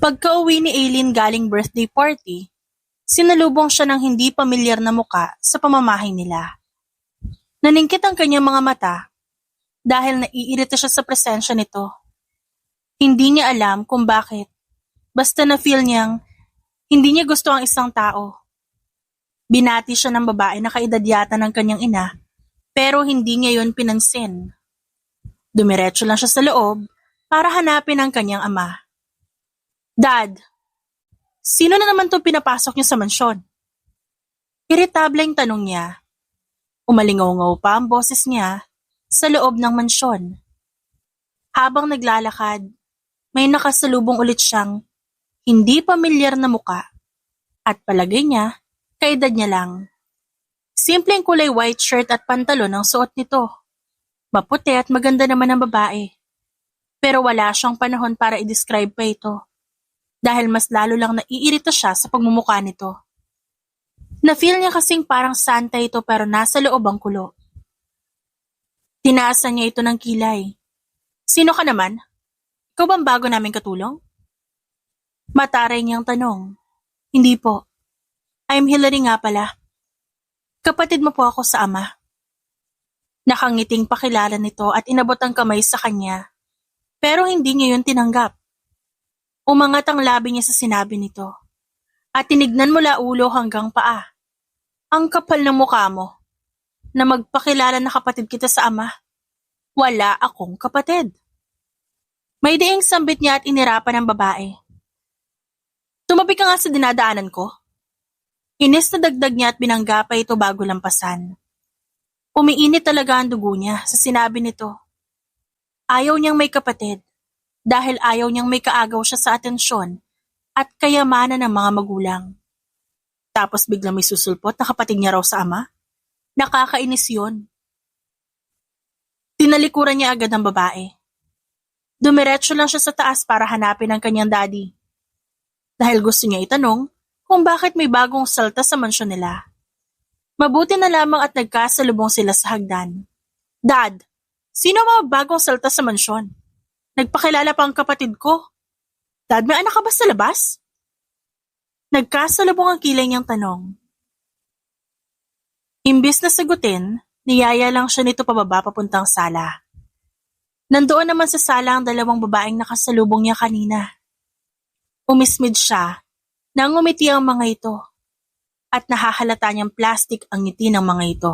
Pagka-uwi ni Aileen galing birthday party, sinalubong siya ng hindi pamilyar na muka sa pamamahay nila. Naningkit ang kanyang mga mata dahil naiirita siya sa presensya nito. Hindi niya alam kung bakit, basta na-feel niyang hindi niya gusto ang isang tao. Binati siya ng babae na kaedad yata ng kanyang ina, pero hindi niya yun pinansin. Dumiretso lang siya sa loob para hanapin ang kanyang ama. Dad, sino na naman itong pinapasok niyo sa mansyon? Iritableng tanong niya. Umalingaw-ngaw pa ang boses niya sa loob ng mansyon. Habang naglalakad, may nakasalubong ulit siyang hindi pamilyar na muka at palagay niya, kaedad niya lang. Simpleng kulay white shirt at pantalon ang suot nito. Maputi at maganda naman ang babae. Pero wala siyang panahon para i-describe pa ito. Dahil mas lalo lang naiirita siya sa pagmumukha nito. Na-feel niya kasing parang santa ito pero nasa loob ang kulo. Tinaasan niya ito ng kilay. Sino ka naman? Ikaw bang bago naming katulong? Mataray niyang tanong. Hindi po. I'm Hillary nga pala. Kapatid mo po ako sa ama. Nakangiting pakilala nito at inabot ang kamay sa kanya. Pero hindi niya yun tinanggap. Umangat ang labi niya sa sinabi nito. At tinignan mula ulo hanggang paa. Ang kapal ng mukha mo. Na magpakilala na kapatid kita sa ama. Wala akong kapatid. May diing sambit niya at inirapan ng babae. Tumabi ka nga sa dinadaanan ko. Inis na dagdag niya at binangga pa ito bago lampasan. Umiinit talaga ang dugo niya sa sinabi nito. Ayaw niyang may kapatid dahil ayaw niyang may kaagaw siya sa atensyon at kayamanan ng mga magulang. Tapos biglang may susulpot na kapatid niya raw sa ama? Nakakainis yun. Tinalikuran niya agad ang babae. Dumiretso lang siya sa taas para hanapin ang kanyang daddy. Dahil gusto niya itanong kung bakit may bagong salta sa mansyon nila. Mabuti na lamang at nagkasalubong sila sa hagdan. Dad, sino mga bagong salta sa mansyon? Nagpakilala pa ang kapatid ko. Dad, may anak ka ba sa labas? Nagkasalubong ang kilay niyang tanong. Imbis na sagutin, niyaya lang siya nito pababa papuntang sala. Nandoon naman sa sala ang dalawang babaeng nakasalubong niya kanina. Umismid siya nang ngumiti ang mga ito at nahahalata niyang plastic ang ngiti ng mga ito.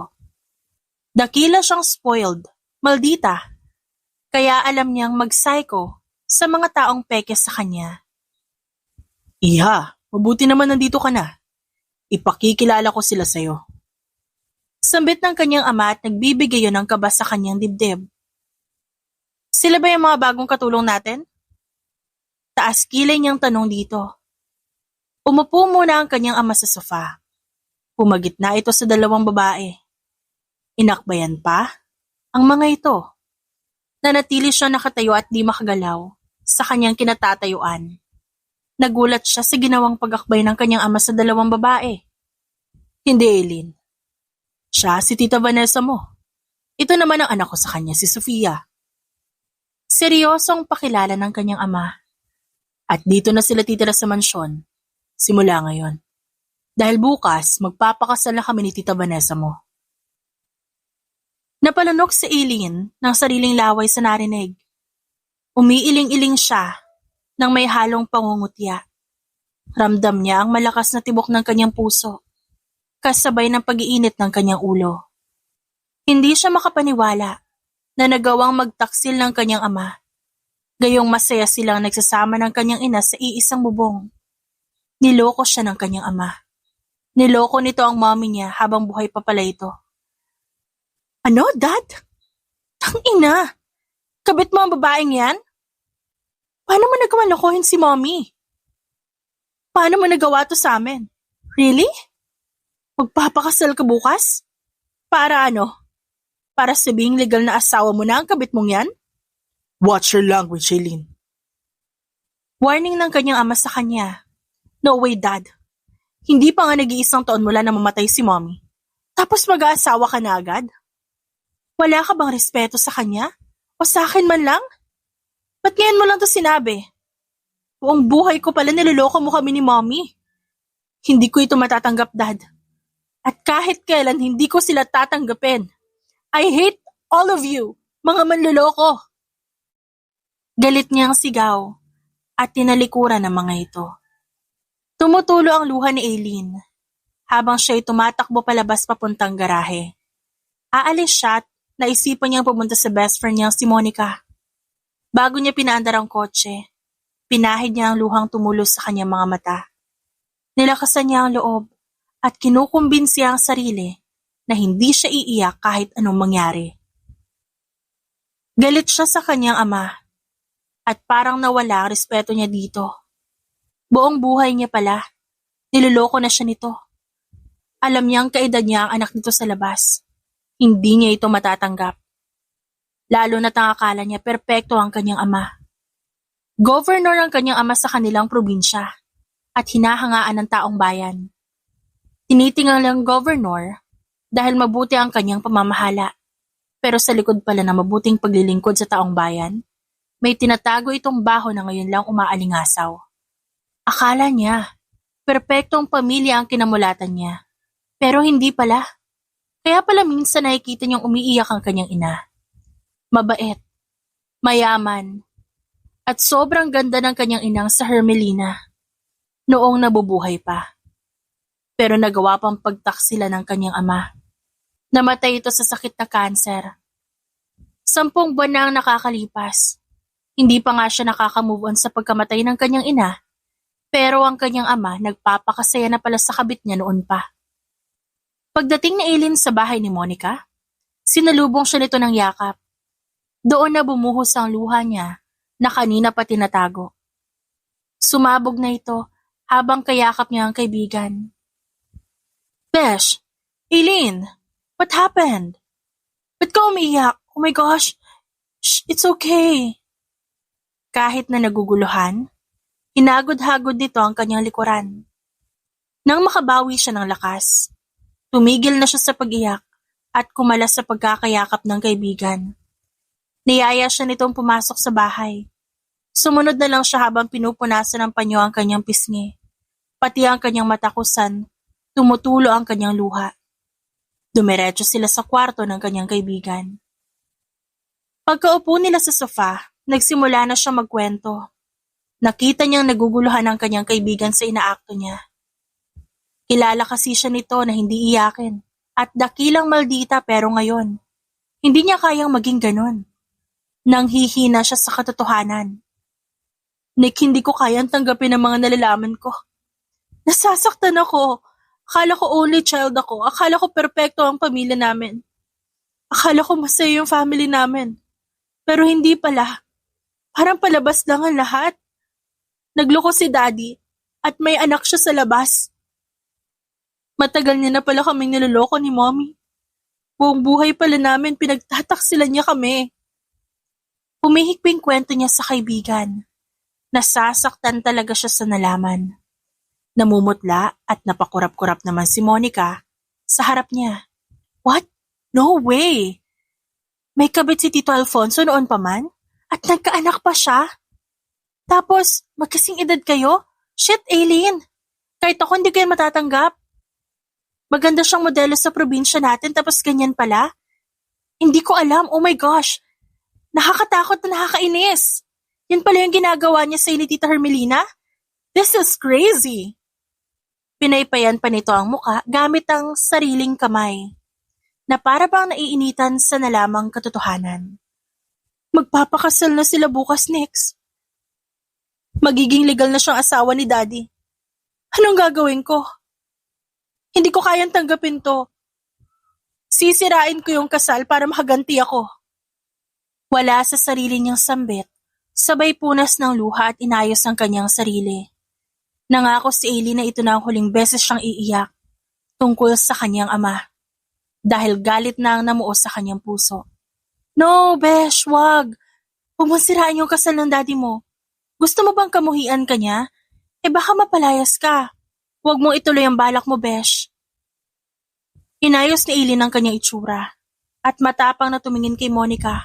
Dakila siyang spoiled, maldita, kaya alam niyang mag-psycho sa mga taong peke sa kanya. Iha, mabuti naman nandito ka na. Ipakikilala ko sila sa'yo. Sambit ng kanyang ama at nagbibigay yun ng kaba sa kanyang dibdib. Sila ba yung mga bagong katulong natin? Taas kilay niyang tanong dito. Umupo muna ang kanyang ama sa sofa. Pumagitna ito sa dalawang babae. Inakbayan pa ang mga ito. Nanatili siya nakatayo at di makagalaw sa kanyang kinatatayuan. Nagulat siya sa ginawang pag-akbay ng kanyang ama sa dalawang babae. Hindi, Aileen. Siya si Tita Vanessa mo. Ito naman ang anak ko sa kanya, si Sofia. Seryosong pakilala ng kanyang ama. At dito na sila titira sa mansyon. Simula ngayon. Dahil bukas, magpapakasal na kami ni Tita Vanessa mo. Napalunok si Aileen ng sariling laway sa narinig. Umiiling-iling siya nang may halong pangungutya. Ramdam niya ang malakas na tibok ng kanyang puso, kasabay ng pag-iinit ng kanyang ulo. Hindi siya makapaniwala na nagawang magtaksil ng kanyang ama. Gayong masaya silang nagsasama ng kanyang ina sa iisang bubong. Niloko siya ng kanyang ama. Niloko nito ang mommy niya habang buhay pa pala ito. Ano, Dad? Tangina! Kabit mo ang babaeng yan? Paano mo nagawa lokohin si mommy? Paano mo nagawa to sa amin? Really? Magpapakasal ka bukas? Para ano? Para sabing legal na asawa mo na ang kabit mong yan? Watch your language, Aileen. Warning ng kanyang ama sa kanya. No way, Dad. Hindi pa nga nag-iisang taon mula na mamatay si mommy. Tapos mag-aasawa ka na agad? Wala ka bang respeto sa kanya? O sa akin man lang? Ba't ngayon mo lang to sinabi? Buong buhay ko pala niloloko mo kami ni Mommy. Hindi ko ito matatanggap, Dad. At kahit kailan hindi ko sila tatanggapin. I hate all of you, mga manloloko. Galit niyang sigaw at tinalikuran ng mga ito. Tumutulo ang luha ni Aileen habang siya'y tumatakbo palabas papuntang garahe. Aalis siya at naisipan niyang pumunta sa best friend niyang si Monica. Bago niya pinaandar ang kotse, pinahid niya ang luhang tumulos sa kanyang mga mata. Nilakasan niya ang loob at kinukumbinsi ang sarili na hindi siya iiyak kahit anong mangyari. Galit siya sa kanyang ama at parang nawala ang respeto niya dito. Buong buhay niya pala, niloloko na siya nito. Alam niyang kaedad niya ang anak nito sa labas. Hindi niya ito matatanggap. Lalo na't ang akala niya perpekto ang kanyang ama. Governor ang kanyang ama sa kanilang probinsya at hinahangaan ng taong bayan. Tinitingnan lang governor dahil mabuti ang kanyang pamamahala. Pero sa likod pala ng mabuting paglilingkod sa taong bayan, may tinatago itong baho na ngayon lang umaalingasaw. Akala niya, perpektong pamilya ang kinamulatan niya. Pero hindi pala. Kaya pala minsan nakikita niyang umiiyak ang kanyang ina. Mabait, mayaman, at sobrang ganda ng kanyang inang sa Hermelina noong nabubuhay pa. Pero nagawa pang pagtaksila ng kanyang ama. Namatay ito sa sakit na kanser. 10 buwan na ang nakakalipas. Hindi pa nga siya nakaka-move on sa pagkamatay ng kanyang ina, pero ang kanyang ama nagpapakasaya na pala sa kabit niya noon pa. Pagdating ni Aileen sa bahay ni Monica, sinalubong siya nito ng yakap. Doon na bumuhos ang luha niya na kanina pa tinatago. Sumabog na ito habang kayakap niya ang kaibigan. Besh, Aileen, what happened? Ba't ka umiiyak? Oh my gosh, shh, it's okay. Kahit na naguguluhan, hinagod-hagod nito ang kanyang likuran. Nang makabawi siya ng lakas, tumigil na siya sa pag-iyak at kumalas sa pagkakayakap ng kaibigan. Niyaya siya nitong pumasok sa bahay. Sumunod na lang siya habang pinupunasan ng panyo ang kanyang pisngi. Pati ang kanyang matakusan, tumutulo ang kanyang luha. Dumiretso sila sa kwarto ng kanyang kaibigan. Pagkaupo nila sa sofa, nagsimula na siya magkwento. Nakita niyang naguguluhan ang kanyang kaibigan sa inaakto niya. Kilala kasi siya nito na hindi iyakin at dakilang maldita pero ngayon, hindi niya kayang maging ganon. Nanghihina siya sa katotohanan. Nick, hindi ko kayang tanggapin ang mga nalalaman ko. Nasasaktan ako. Akala ko only child ako. Akala ko perpekto ang pamilya namin. Akala ko masaya yung family namin. Pero hindi pala. Parang palabas lang ang lahat. Nagloko si Daddy at may anak siya sa labas. Matagal niya na pala kaming niloloko ni Mommy. Buong buhay pala namin pinagtataksilan niya kami. Humihikbing kwento niya sa kaibigan. Nasasaktan talaga siya sa nalaman. Namumutla at napakurap-kurap naman si Monica sa harap niya. What? No way! May kabit si Tito Alfonso noon pa man? At nagkaanak pa siya? Tapos, magkasing edad kayo? Shit, Aileen! Kahit ako hindi kayo matatanggap. Maganda siyang modelo sa probinsya natin tapos ganyan pala? Hindi ko alam, oh my gosh! Nakakatakot na nakakainis! Yan pala yung ginagawa niya sa ni Tita Hermelina? This is crazy! Pinaypayan pa nito ang muka gamit ang sariling kamay, na para bang naiinitan sa nalamang katotohanan. Magpapakasal na sila bukas, Nix. Magiging legal na siyang asawa ni Daddy. Anong gagawin ko? Hindi ko kayang tanggapin to. Sisirain ko yung kasal para makaganti ako. Wala sa sarili niyang sambit, sabay punas ng luha at inayos ang kanyang sarili. Nangako si Aileen na ito na ang huling beses siyang iiyak tungkol sa kanyang ama. Dahil galit na ang namuo sa kanyang puso. No, Besh, wag. Huwag mong sirain yung kasal ng daddy mo. Gusto mo bang kamuhian ka niya? Baka mapalayas ka. Huwag mong ituloy ang balak mo, Besh. Inayos ni Aileen ang kanyang itsura at matapang na tumingin kay Monica.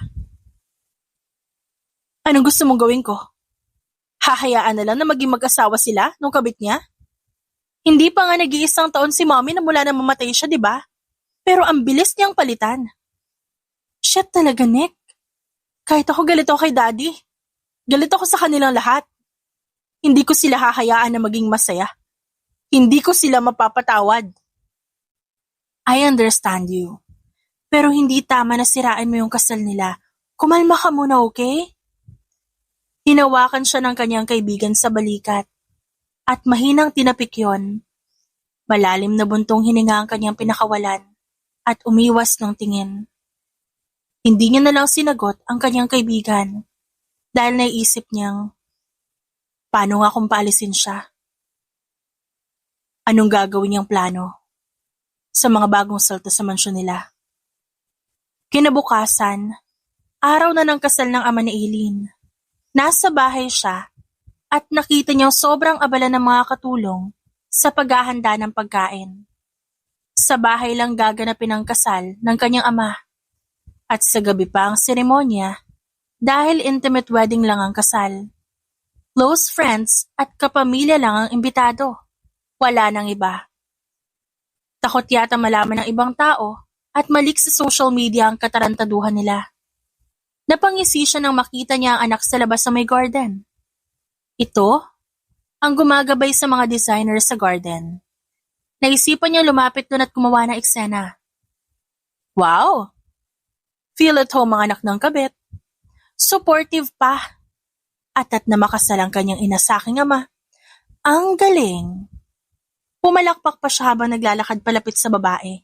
Anong gusto mong gawin ko? Hahayaan na lang na maging mag-asawa sila nung kabit niya? Hindi pa nga nag-iisang taon si mommy na mula na mamatay siya, di ba? Pero ang bilis niyang palitan. Shit talaga, Nick. Kahit ako galit ako kay daddy. Galit ako sa kanilang lahat. Hindi ko sila hahayaan na maging masaya. Hindi ko sila mapapatawad. I understand you. Pero hindi tama na sirain mo yung kasal nila. Kumalma ka muna, okay? Hinawakan siya ng kanyang kaibigan sa balikat. At mahinang tinapik yon. Malalim na buntong hininga ang kanyang pinakawalan. At umiwas ng tingin. Hindi niya na lang sinagot ang kanyang kaibigan. Dahil naiisip niyang, paano nga kung paalisin siya? Anong gagawin niyang plano sa mga bagong salta sa mansyon nila? Kinabukasan, araw na ng kasal ng ama ni Eileen. Nasa bahay siya at nakita niyang sobrang abala ng mga katulong sa paghahanda ng pagkain. Sa bahay lang gaganapin ang kasal ng kanyang ama. At sa gabi pa ang seremonya dahil intimate wedding lang ang kasal. Close friends at kapamilya lang ang imbitado. Wala nang iba. Takot yata malaman ng ibang tao at malik sa social media ang katarantaduhan nila. Napangisi siya nang makita niya ang anak sa labas sa may garden. Ito, ang gumagabay sa mga designer sa garden. Naisipan niya lumapit doon at gumawa ng eksena. Wow! Feel at home ang anak ng kabit. Supportive pa. At na makasal ang kanyang ina sa aking ama. Ang galing! Pumalakpak pa siya habang naglalakad palapit sa babae.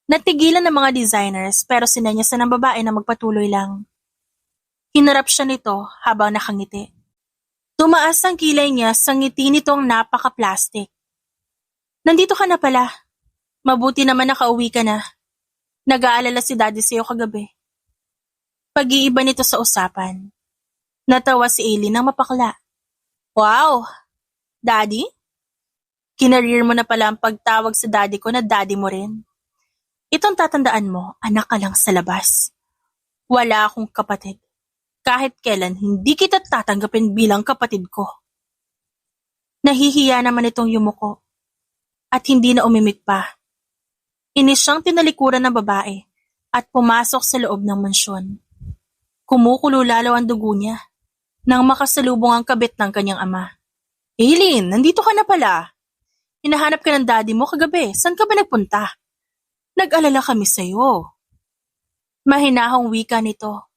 Natigilan ng mga designers pero sinenyasan ng babae na magpatuloy lang. Hinarap siya nito habang nakangiti. Tumaas ang kilay niya sa ngiti nitong napaka-plastic. Nandito ka na pala. Mabuti naman nakauwi ka na. Nag-aalala si daddy sa'yo kagabi. Pag-iiba nito sa usapan. Natawa si Eileen ng mapakla. Wow! Daddy? Kinareer mo na pala ang pagtawag sa daddy ko na daddy mo rin. Itong tatandaan mo, anak ka lang sa labas. Wala akong kapatid. Kahit kailan hindi kita tatanggapin bilang kapatid ko. Nahihiya naman itong yumuko. At hindi na umimik pa. Inis siyang tinalikuran ng babae at pumasok sa loob ng mansyon. Kumukulo lalo ang dugo niya nang makasalubong ang kabit ng kanyang ama. Eileen, nandito ka na pala. Hinahanap ka ng daddy mo kagabi. Saan ka ba nagpunta? Nag-alala kami sa'yo. Mahinahong wika nito.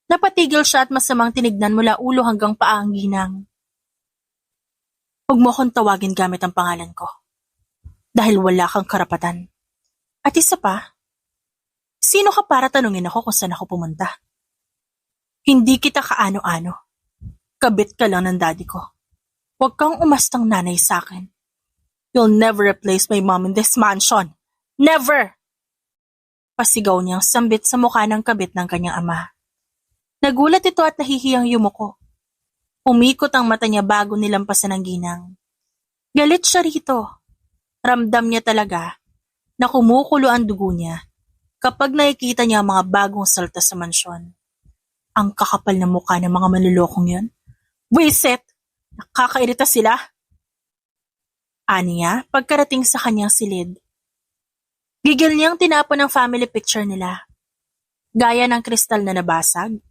Napatigil siya at masamang tinignan mula ulo hanggang paa ang ginang. Huwag mo akong tawagin gamit ang pangalan ko. Dahil wala kang karapatan. At isa pa, sino ka para tanungin ako kung saan ako pumunta? Hindi kita kaano-ano. Kabit ka lang ng daddy ko. Huwag kang umastang nanay sa akin. You'll never replace my mom in this mansion. Never! Pasigaw niyang sambit sa mukha ng kabit ng kanyang ama. Nagulat ito at nahihiyang yumuko. Umikot ang mata niya bago nilampasan ng ginang. Galit siya rito. Ramdam niya talaga na kumukulo ang dugo niya kapag nakikita niya ang mga bagong salta sa mansyon. Ang kakapal na mukha ng mga manlulokong yun. Wisit! Nakakairita sila. Aniya, pagkarating sa kanyang silid. Gigil niyang tinapon ang family picture nila. Gaya ng kristal na nabasag.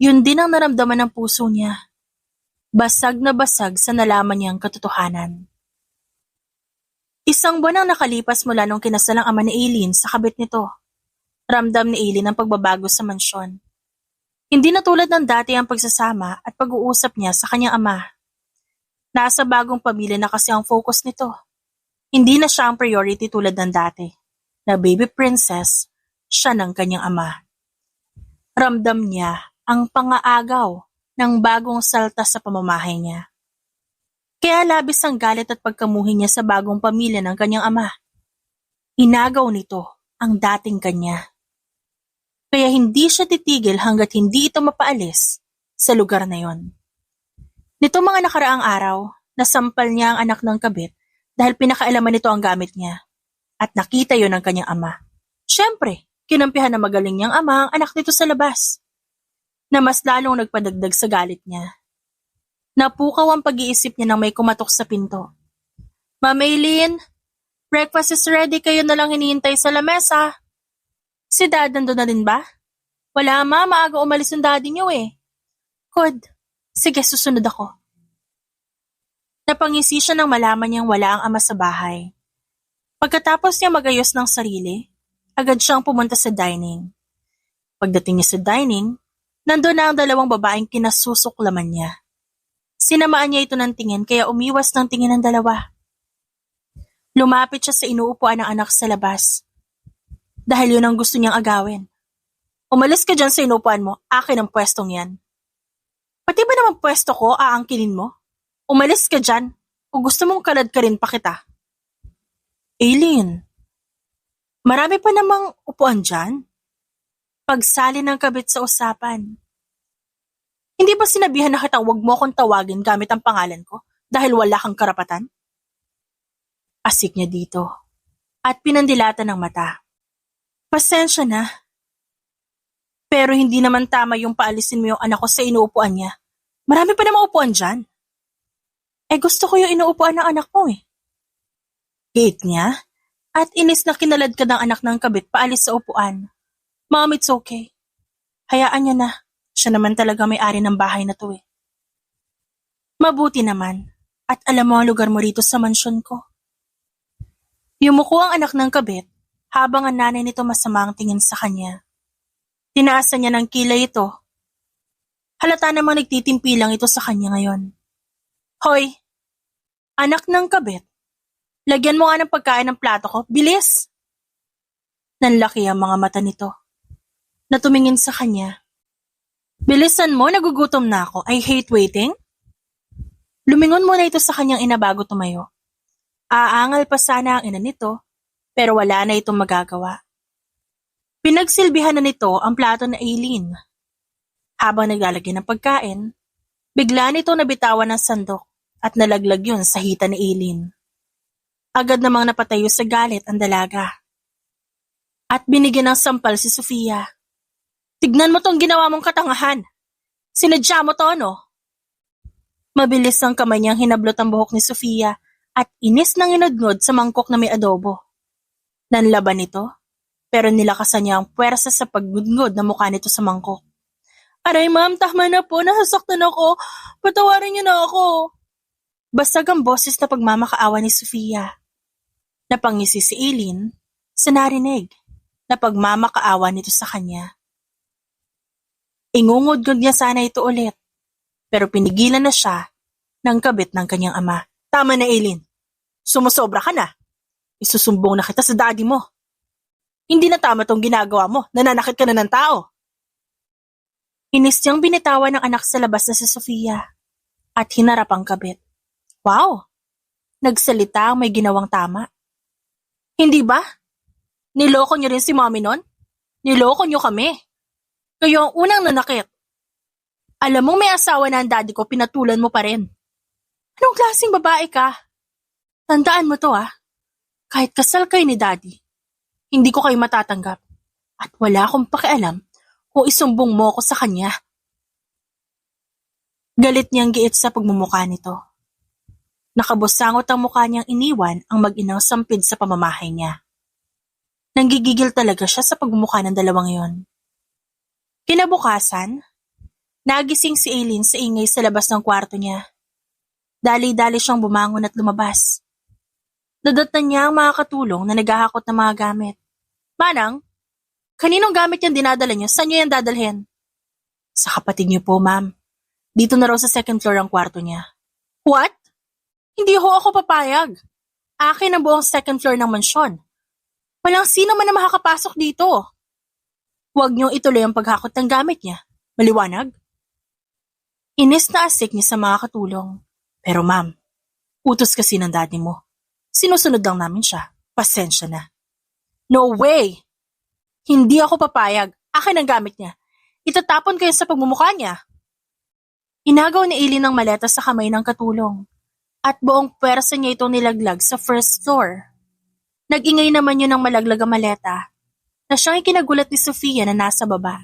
Yun din ang naramdaman ng puso niya. Basag na basag sa nalaman niyang katotohanan. Isang buwan ang nakalipas mula nung kinasal ang ama ni Eileen sa kabit nito. Ramdam ni Eileen ang pagbabago sa mansyon. Hindi na tulad ng dati ang pagsasama at pag-uusap niya sa kanyang ama. Nasa bagong pamilya na kasi ang focus nito. Hindi na siya ang priority tulad ng dati, na baby princess, siya ng kanyang ama. Ramdam niya ang pangaagaw ng bagong salta sa pamamahay niya. Kaya labis ang galit at pagkamuhi niya sa bagong pamilya ng kanyang ama. Inagaw nito ang dating kanya. Kaya hindi siya titigil hanggat hindi ito mapaalis sa lugar na yon. Nito mga nakaraang araw, nasampal niya ang anak ng kabit dahil pinakailaman nito ang gamit niya. At nakita yon ng kanyang ama. Siyempre, kinampihan na magaling niyang ama ang anak nito sa labas. Na mas lalong nagpadagdag sa galit niya. Napukaw ang pag-iisip niya nang may kumatok sa pinto. Ma'am Aileen, breakfast is ready, kayo na lang hinihintay sa lamesa. Si Dad nandun na din ba? Wala ma, maaga umalis yung daddy niyo eh. Good. Sige, susunod ako. Napangisi siya nang malaman niyang wala ang ama sa bahay. Pagkatapos niya magayos ng sarili, agad siyang pumunta sa dining. Pagdating niya sa dining, nandun na ang dalawang babaeng kinasusuklaman niya. Sinamaan niya ito ng tingin kaya umiwas ng tingin ng dalawa. Lumapit siya sa inuupuan ng anak sa labas. Dahil yun ang gusto niyang agawin. Umalis ka dyan sa inuupuan mo, akin ang pwestong yan. Pati ba naman pwesto ko, aangkinin mo? Umalis ka dyan, o gusto mong kalad ka rin pa kita? Aileen, marami pa namang upuan dyan. Pagsali ng kabit sa usapan. Hindi ba sinabihan na kitang huwag mo akong tawagin gamit ang pangalan ko dahil wala kang karapatan? Asik niya dito at pinandilatan ng mata. Pasensya na. Pero hindi naman tama yung paalisin mo yung anak ko sa inuupuan niya. Marami pa namang upuan dyan. Gusto ko yung inuupuan ng anak mo eh. Gate niya at inis na kinalad ka ng anak ng kabit paalis sa upuan. Mom, it's okay. Hayaan niya na. Siya naman talaga may-ari ng bahay na to eh. Mabuti naman at alam mo ang lugar mo rito sa mansyon ko. Yumuko ang anak ng kabit habang ang nanay nito masama ang tingin sa kanya. Tinaasan niya ng kilay ito. Halata namang nagtitimpi lang ito sa kanya ngayon. Hoy, anak ng kabit, lagyan mo nga ng pagkain ng plato ko, bilis! Nanlaki ang mga mata nito. Natumingin sa kanya. Bilisan mo, nagugutom na ako. I hate waiting. Lumingon muna ito sa kanyang ina bago tumayo. Aangal pa sana ang ina nito, pero wala na itong magagawa. Pinagsilbihan na nito ang plato na Aileen. Habang naglalagay ng pagkain, bigla nito nabitawan ng sandok at nalaglag yun sa hita ni Aileen. Agad namang napatayo sa galit ang dalaga. At binigyan ng sampal si Sofia. Tignan mo tong ginawa mong katangahan. Sinadya mo to, no? Mabilis ang kamay niyang hinablot ang buhok ni Sofia at inis nang inudngod sa mangkok na may adobo. Nanlaban ito, pero nilakasan niya ang puwersa sa paggudngod na mukha nito sa mangkok. Aray ma'am, tama na po, nasasaktan ako. Patawarin niyo na ako. Basag ang boses na pagmamakaawa ni Sofia. Napangisi si Aileen sa narinig na pagmamakaawa nito sa kanya. Ingungod-god niya sana ito ulit, pero pinigilan na siya ng kabit ng kanyang ama. Tama na Aileen, sumusobra ka na. Isusumbong na kita sa daddy mo. Hindi na tama tong ginagawa mo, nananakit ka na ng tao. Inis niyang binitawan ng anak sa labas na si Sofia at hinarap ang kabit. Wow! Nagsalita ang may ginawang tama. Hindi ba? Niloko niyo rin si mommy nun? Niloko niyo kami. Kayo ang unang nanakit. Alam mong may asawa na ang daddy ko, pinatulan mo pa rin. Anong klaseng babae ka? Tandaan mo to Kahit kasal kayo ni daddy, hindi ko kayo matatanggap. At wala akong pakialam kung isumbong mo ako sa kanya. Galit niyang giit sa pagmumukha nito. Nakabusangot ang mukha niyang iniwan ang mag-inang sampid sa pamamahay niya. Nanggigigil talaga siya sa pagmumukha ng dalawang yon. Kinabukasan, nagising si Aileen sa ingay sa labas ng kwarto niya. Dali-dali siyang bumangon at lumabas. Nadatnan niya ang mga katulong na naghahakot ng mga gamit. Manang, kaninong gamit yung dinadala niyo? Saan niyo yan dadalhin? Sa kapatid niyo po, ma'am. Dito na raw sa second floor ang kwarto niya. What? Hindi ho ako papayag. Akin ang buong second floor ng mansyon. Walang sino man na makakapasok dito. Huwag niyong ituloy ang paghakot ng gamit niya. Maliwanag? Inis na asik niya sa mga katulong. Pero ma'am, utos kasi ng daddy mo. Sinusunod lang namin siya. Pasensya na. No way! Hindi ako papayag. Akin ang gamit niya. Itatapon ko yun sa pagmumukha niya. Inagaw ni Aileen ng maleta sa kamay ng katulong. At buong pwersa niya itong nilaglag sa first floor. Nag-ingay naman yun ng malaglag ang maleta na siyang ikinagulat ni Sofia na nasa baba.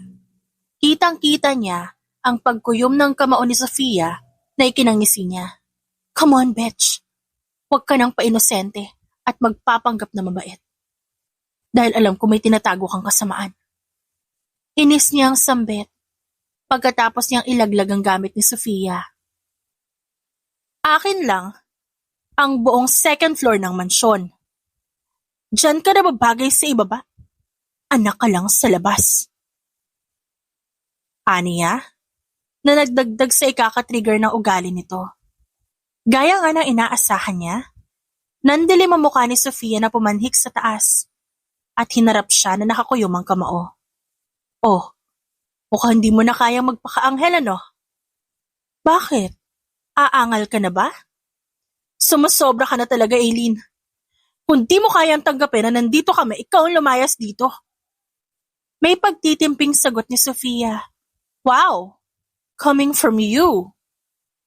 Kitang-kita niya ang pagkuyom ng kamao ni Sofia na ikinangisi niya. Come on, Betch. Huwag ka nang painosente at magpapanggap na mabait. Dahil alam ko may tinatago kang kasamaan. Inis niya ang sambit pagkatapos niyang ilaglag ang gamit ni Sofia. Akin lang ang buong second floor ng mansyon. Diyan ka na babagay sa ibaba? Anak ka lang sa labas. Aniya, na nagdagdag sa ikakatrigger ng ugali nito. Gaya nga ng inaasahan niya, nandilim ang mukha ni Sofia na pumanhik sa taas at hinarap siya na nakakuyom ang kamao. Oh, mukhang hindi mo na kayang magpakaanghel ano? Bakit? Aangal ka na ba? Sumusobra ka na talaga, Aileen. Kung di mo kayang tanggapin na nandito kami, ikaw ang lumayas dito. May pagtitimping sagot ni Sofia. Wow, coming from you.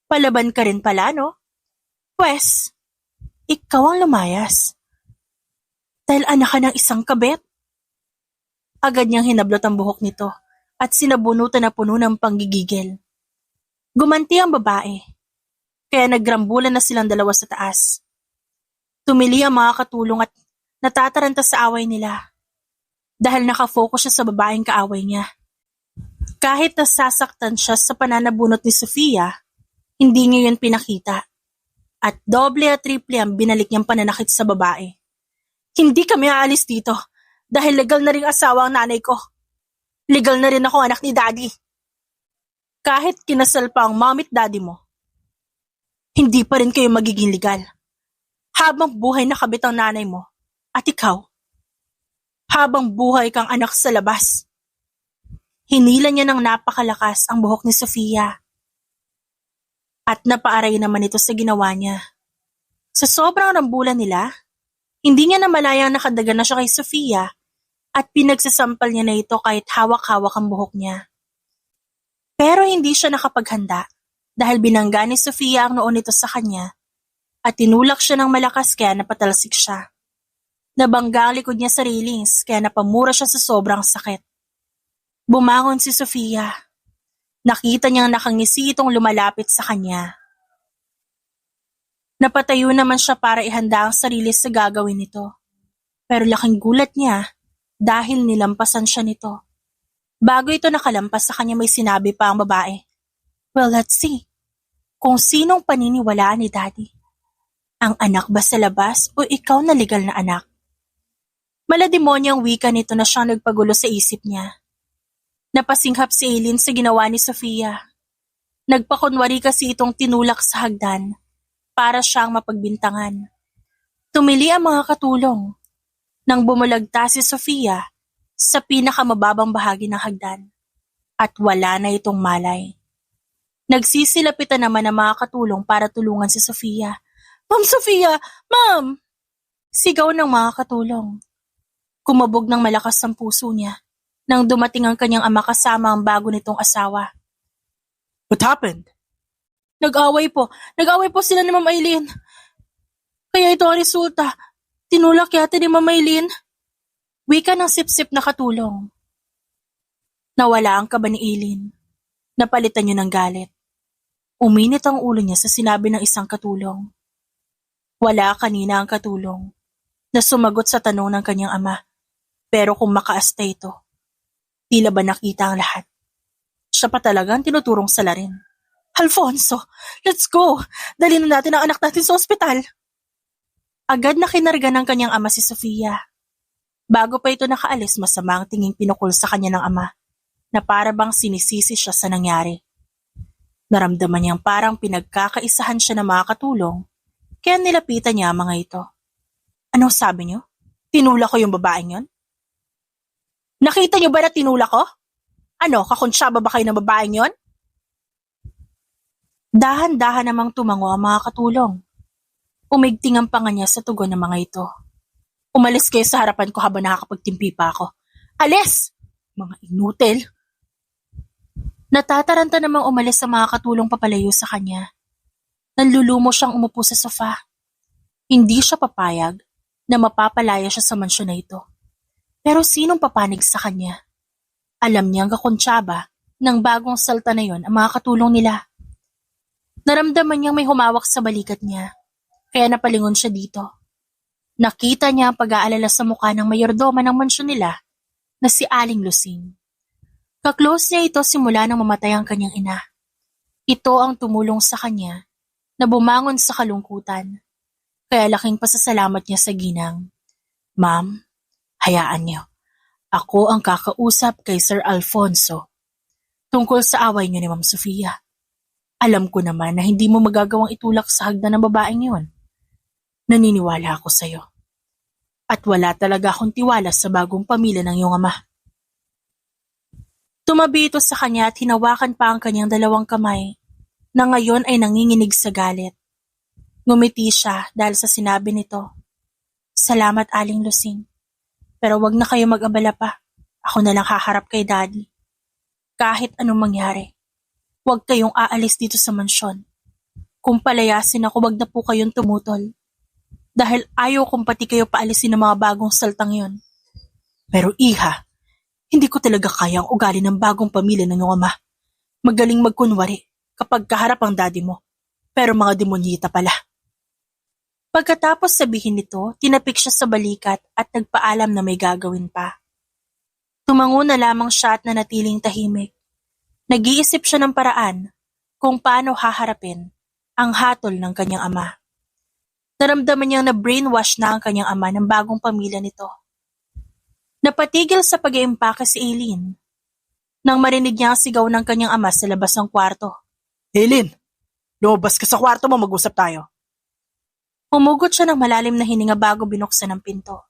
Palaban ka rin pala, no? Pwes, ikaw ang lumayas. Dahil anak ka ng isang kabet. Agad niyang hinablot ang buhok nito at sinabunutan na puno ng panggigigil. Gumanti ang babae, kaya nagrambulan na silang dalawa sa taas. Tumili ang mga katulong at natataranta sa away nila dahil nakafocus siya sa babaeng kaaway niya. Kahit nasasaktan siya sa pananabunot ni Sofia, hindi niya yun pinakita. At doble at triple ang binalik niyang pananakit sa babae. Hindi kami aalis dito dahil legal na ring asawa ang nanay ko. Legal na rin ako anak ni daddy. Kahit kinasal pa ang mommy at daddy mo, hindi pa rin kayo magiging legal. Habang buhay na kabit ang nanay mo at ikaw, habang buhay kang anak sa labas. Hinila niya ng napakalakas ang buhok ni Sofia. At napaaray naman ito sa ginawa niya. Sa sobrang rambulan nila, hindi niya namalayang nakadaga na siya kay Sofia at pinagsasampal niya na ito kahit hawak-hawak ang buhok niya. Pero hindi siya nakapaghanda dahil binangga ni Sofia ang noon nito sa kanya at tinulak siya ng malakas kaya napatalsik siya. Nabangga ang likod niya sa railings kaya napamura siya sa sobrang sakit. Bumangon si Sofia. Nakita niyang nakangisi itong lumalapit sa kanya. Napatayo naman siya para ihanda ang sarili sa gagawin nito. Pero laking gulat niya dahil nilampasan siya nito. Bago ito nakalampas sa kanya may sinabi pa ang babae. Well, let's see. Kung sinong paniniwalaan ni Daddy. Ang anak ba sa labas o ikaw na legal na anak? Malademonyang wika nito na siyang nagpagulo sa isip niya. Napasinghap si Aileen sa ginawa ni Sofia. Nagpakunwari kasi itong tinulak sa hagdan para siyang mapagbintangan. Tumili ang mga katulong nang bumulagta si Sofia sa pinakamababang bahagi ng hagdan at wala na itong malay. Nagsisilapitan naman ang mga katulong para tulungan si Sofia. Ma'am Sofia! Ma'am! Sigaw ng mga katulong. Kumabog ng malakas ang puso niya nang dumating ang kanyang ama kasama ang bago nitong asawa. What happened? Nag-away po sila ni Ma'am Aileen. Kaya ito ang resulta. Tinulak yata ni Ma'am Aileen. Wika ng sip-sip na katulong. Nawala ang kaba ni Aileen. Napalitan niya ng galit. Uminit ang ulo niya sa sinabi ng isang katulong. Wala kanina ang katulong na sumagot sa tanong ng kanyang ama. Pero kung makaasta ito, tila ba nakita ang lahat? Siya pa talagang tinuturong salarin. Alfonso, let's go! Dalhin na natin ang anak natin sa ospital. Agad na kinarga ng kanyang ama si Sofia. Bago pa ito nakaalis, masama ang tinging pinukul sa kanya ng ama na para bang sinisisi siya sa nangyari. Naramdaman niyang parang pinagkakaisahan siya ng mga katulong kaya nilapitan niya ang mga ito. Anong sabi niyo? Tinulak ko yung babaeng yon? Nakita niyo ba na tinulak ko? Ano, kakonsyaba ba kayo ng babaeng yon? Dahan-dahan namang tumango ang mga katulong. Umigting ang panga niya sa tugon ng mga ito. Umalis kayo sa harapan ko habang nakakapagtimpi pa ako. Alis! Mga inutil! Natataranta namang umalis sa mga katulong papalayo sa kanya. Nanlulumo siyang umupo sa sofa. Hindi siya papayag na mapapalaya siya sa mansyon na ito. Pero sinong papanig sa kanya? Alam niyang kakonsyaba ng bagong salta na yon ang mga katulong nila. Naramdaman niyang may humawak sa balikat niya, kaya napalingon siya dito. Nakita niya ang pag-aalala sa mukha ng mayordoma ng mansyon nila na si Aling Lusing. Kaklose niya ito simula nang mamatay ang kanyang ina. Ito ang tumulong sa kanya na bumangon sa kalungkutan, kaya laking pasasalamat niya sa ginang. Ma'am, hayaan niyo. Ako ang kakausap kay Sir Alfonso tungkol sa away niyo ni Ma'am Sofia. Alam ko naman na hindi mo magagawang itulak sa hagdan ng babaeng yon. Naniniwala ako sa'yo. At wala talaga akong tiwala sa bagong pamilya ng iyong ama. Tumabi ito sa kanya at hinawakan pa ang kanyang dalawang kamay na ngayon ay nanginginig sa galit. Ngumiti siya dahil sa sinabi nito. Salamat, Aling Lusing. Pero wag na kayo mag-abala pa. Ako na lang haharap kay Daddy. Kahit anong mangyari, wag kayong aalis dito sa mansyon. Kung palayasin ako, wag na po kayong tumutol. Dahil ayaw kong pati kayo paalisin ng mga bagong saltang yon. Pero iha, hindi ko talaga kaya ang ugali ng bagong pamilya ng iyong ama. Magaling magkunwari kapag kaharap ang daddy mo. Pero mga demonyita pala. Pagkatapos sabihin nito, tinapik siya sa balikat at nagpaalam na may gagawin pa. Tumango na lamang siya at nanatiling tahimik. Nag-iisip siya ng paraan kung paano haharapin ang hatol ng kanyang ama. Naramdaman niyang na-brainwash na ang kanyang ama ng bagong pamilya nito. Napatigil sa pag-iimpake si Aileen nang marinig niya ang sigaw ng kanyang ama sa labas ng kwarto. Aileen, lumabas ka sa kwarto mo, mag-usap tayo. Humugot siya ng malalim na hininga bago binuksan ang pinto.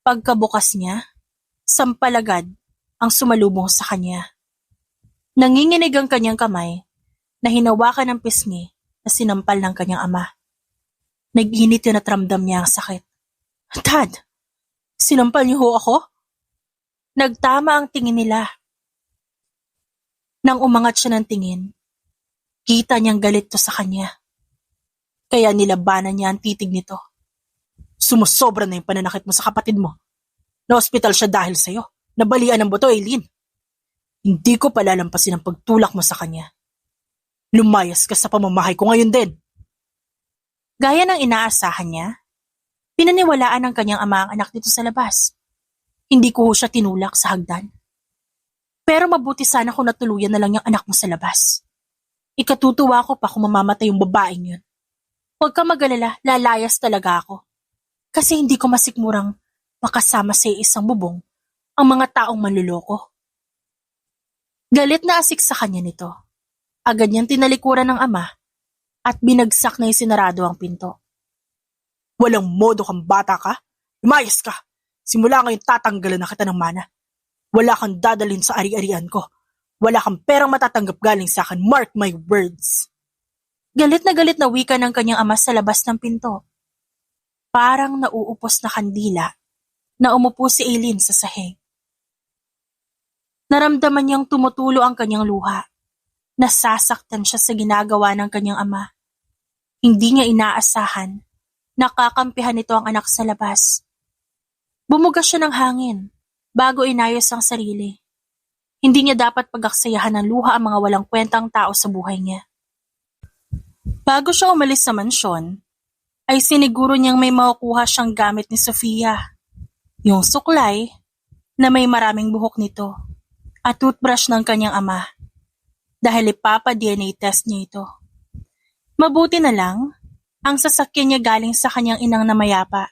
Pagkabukas niya, sampalagad ang sumalubong sa kanya. Nanginginig ang kanyang kamay na hinawakan ng pisngi na sinampal ng kanyang ama. Nag-init yun at ramdam niya ang sakit. Dad, sinampal niyo ho ako? Nagtama ang tingin nila. Nang umangat siya ng tingin, kita niyang galit to sa kanya. Kaya nilabanan niya ang titig nito. Sumusobra na yung pananakit mo sa kapatid mo. Na-hospital siya dahil sa'yo. Nabalian ng buto, Aileen. Hindi ko palalampasin ang pagtulak mo sa kanya. Lumayas ka sa pamamahay ko ngayon din. Gaya ng inaasahan niya, pinaniwalaan ng kanyang ama ang anak nito sa labas. Hindi ko siya tinulak sa hagdan. Pero mabuti sana kung natuluyan na lang yung anak mo sa labas. Ikatutuwa ko pa kung mamamatay yung babaeng yun. Huwag ka mag-alala, lalayas talaga ako. Kasi hindi ko masikmurang makasama sa isang bubong ang mga taong manluloko. Galit na asik sa kanya nito. Agad niyang tinalikuran ng ama at binagsak na isinarado ang pinto. Walang modo kang bata ka? Lumayas ka! Simula ngayon tatanggalan na kita ng mana. Wala kang dadalhin sa ari-arian ko. Wala kang perang matatanggap galing sa akin. Mark my words. Galit na wika ng kanyang ama sa labas ng pinto. Parang nauupos na kandila na umupo si Aileen sa sahig. Naramdaman niyang tumutulo ang kanyang luha. Nasasaktan siya sa ginagawa ng kanyang ama. Hindi niya inaasahan. Nakakampihan nito ang anak sa labas. Bumugas siya ng hangin bago inayos ang sarili. Hindi niya dapat pagaksayahan ng luha ang mga walang kwentang tao sa buhay niya. Bago siya umalis sa mansyon, ay siniguro niyang may makukuha siyang gamit ni Sofia. Yung suklay na may maraming buhok nito at toothbrush ng kanyang ama. Dahil ipapa-DNA test niya ito. Mabuti na lang, ang sasakyan niya galing sa kanyang inang na mayapa.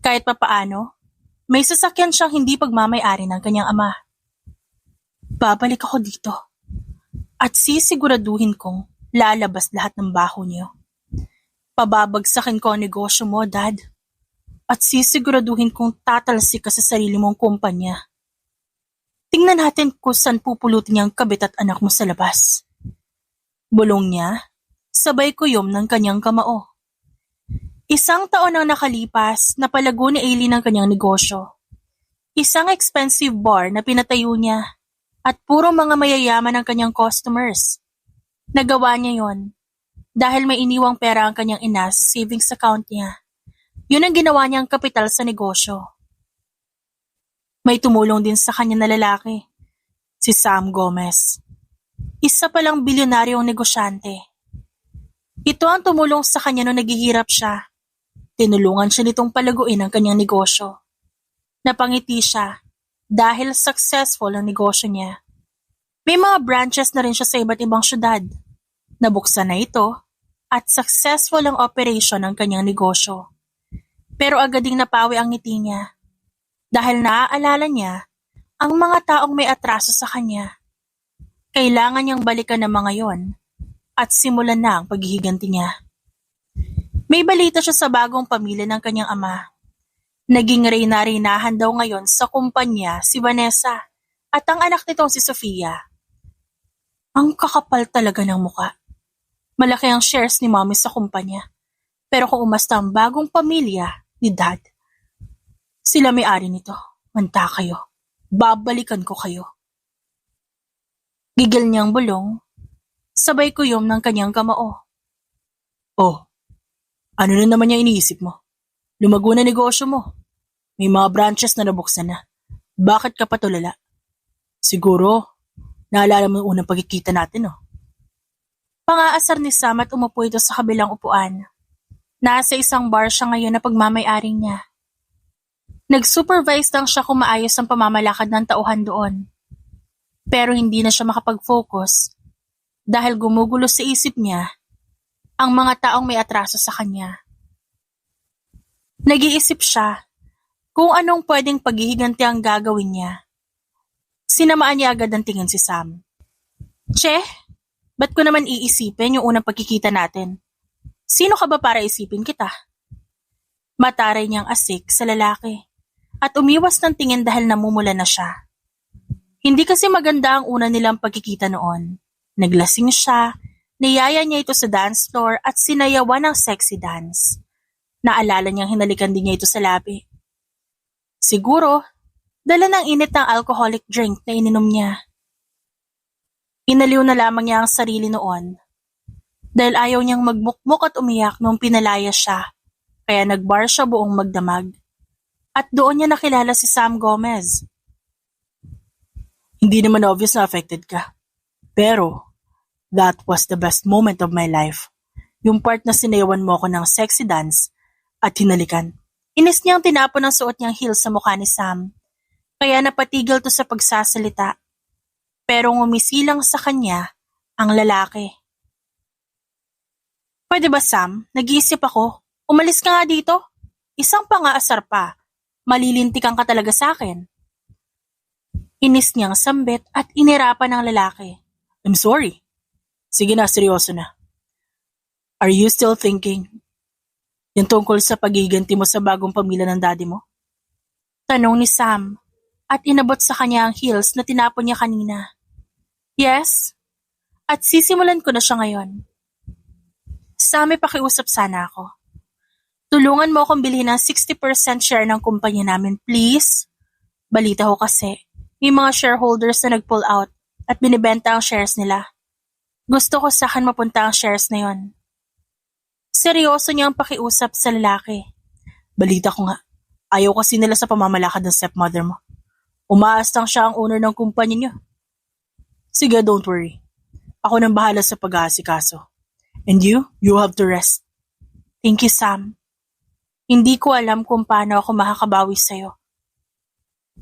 Kahit papaano, may sasakyan siyang hindi pagmamay-ari ng kanyang ama. Babalik ako dito at sisiguraduhin kong lalabas lahat ng baho niyo. Pababagsakin ko ang negosyo mo, Dad, at sisiguraduhin kong tatalsik ka sa sarili mong kumpanya. Tingnan natin kung saan pupulutin niyang kabit at anak mo sa labas. Bulong niya, sabay kuyom ng kanyang kamao. 1 taon ang nakalipas na palago ni Aileen ang kanyang negosyo. Isang expensive bar na pinatayo niya at puro mga mayayaman ang kanyang customers. Nagawa niya yon dahil may iniwang pera ang kanyang ina sa savings account niya. Yun ang ginawa niyang kapital sa negosyo. May tumulong din sa kanya na lalaki, si Sam Gomez. Isa palang bilyonaryong negosyante. Ito ang tumulong sa kanya nung naghihirap siya. Tinulungan siya nitong palaguin ang kanyang negosyo. Napangiti siya dahil successful ang negosyo niya. May mga branches na rin siya sa iba't ibang syudad. Nabuksan na ito at successful ang operation ng kanyang negosyo. Pero agad ding napawi ang ngiti niya dahil naaalala niya ang mga taong may atraso sa kanya. Kailangan niyang balikan ang mga yon at simulan na ang paghihiganti niya. May balita siya sa bagong pamilya ng kanyang ama. Naging reyna-reynahan daw ngayon sa kumpanya si Vanessa at ang anak nitong si Sofia. Ang kakapal talaga ng muka. Malaki ang shares ni Mommy sa kumpanya. Pero kung umasta ang bagong pamilya ni Dad, sila may-ari nito. Manta kayo. Babalikan ko kayo. Gigil niyang bulong, sabay kuyom ng kanyang kamao. Oh, ano na naman yung iniisip mo? Lumago na negosyo mo. May mga branches na nabuksan na. Bakit ka patulala? Siguro, naalala mo yung unang pagkikita natin, oh. Pangaasar ni Sam at umupo ito sa kabilang upuan. Nasa isang bar siya ngayon na pagmamay-ari niya. Nag-supervise lang siya kung maayos ang pamamalakad ng tauhan doon. Pero hindi na siya makapag-focus dahil gumugulo sa isip niya ang mga taong may atraso sa kanya. Nag-iisip siya kung anong pwedeng paghihiganti ang gagawin niya. Sinamaan niya agad ang tingin si Sam. Che, ba't ko naman iisipin yung unang pagkikita natin? Sino ka ba para isipin kita? Mataray niyang asik sa lalaki at umiwas ng tingin dahil namumula na siya. Hindi kasi maganda ang una nilang pagkikita noon. Naglasing siya, niyaya niya ito sa dance floor at sinayawan ng sexy dance. Naalala niyang hinalikan din niya ito sa labi. Siguro, dala ng init ng alcoholic drink na ininom niya. Inaliw na lamang niya ang sarili noon dahil ayaw niyang magmukmuk at umiyak noong pinalaya siya, kaya nagbar siya buong magdamag. At doon niya nakilala si Sam Gomez. Hindi naman obvious na affected ka. Pero, that was the best moment of my life. Yung part na sinayawan mo ako ng sexy dance at hinalikan. Inis niyang tinapon ang suot niyang heels sa mukha ni Sam, kaya napatigil to sa pagsasalita. Pero ngumisilang sa kanya ang lalaki. Pwede ba Sam? Nag-iisip ako. Umalis ka nga dito. Isang pangaasar pa. Malilintikan ka talaga sa akin. Inis niyang sambit at inirapan ng lalaki. I'm sorry. Sige na, seryoso na. Are you still thinking? Yung tungkol sa paghiganti mo sa bagong pamilya ng daddy mo? Tanong ni Sam at inabot sa kanya ang heels na tinapon niya kanina. Yes, at sisimulan ko na siya ngayon. Sam, may pakiusap sana ako. Tulungan mo akong bilhin ng 60% share ng kumpanya namin, please. Balita ko kasi, may mga shareholders na nag-pull out at binibenta ang shares nila. Gusto ko sa akin mapunta ang shares na yon. Seryoso niyang pakiusap sa lalaki. Balita ko nga, ayaw kasi nila sa pamamalakad ng stepmother mo. Umaas lang siya ang owner ng kumpanya niyo. Sige, don't worry. Ako nang bahala sa pag-aasikaso. And you have to rest. Thank you, Sam. Hindi ko alam kung paano ako makakabawi sa'yo.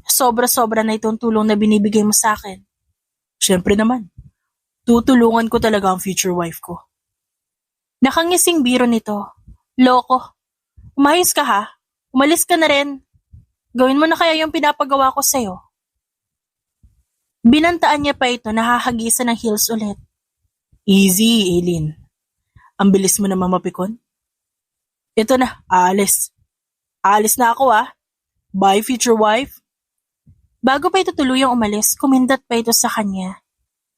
Sobra-sobra na itong tulong na binibigay mo sa akin. Siyempre naman. Tutulungan ko talaga ang future wife ko. Nakangising biro nito. Loko. Umayos ka ha? Umalis ka na rin. Gawin mo na kaya yung pinapagawa ko sa'yo. Binantaan niya pa ito na hahagisan ng heels ulit. Easy, Aileen. Ang bilis mo naman mapikon. Ito na, aalis. Aalis na ako ah. Bye, future wife. Bago pa ito tuluyang umalis, kumindat pa ito sa kanya.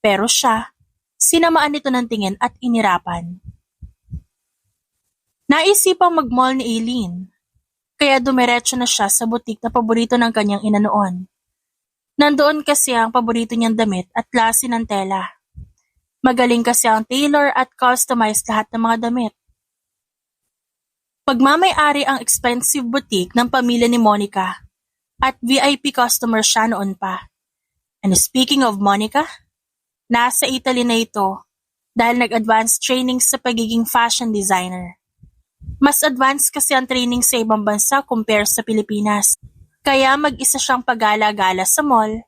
Pero siya, sinamaan nito ng tingin at inirapan. Naisipang mag-mall ni Aileen, kaya dumiretso na siya sa butik na paborito ng kanyang ina noon. Nandoon kasi ang paborito niyang damit at klase ng tela. Magaling kasi ang tailor at customize lahat ng mga damit. Pagmamay-ari ang expensive boutique ng pamilya ni Monica at VIP customer siya noon pa. And speaking of Monica, nasa Italy na ito dahil nag-advance training sa pagiging fashion designer. Mas advanced kasi ang training sa ibang bansa compare sa Pilipinas. Kaya mag-isa siyang pagala-gala sa mall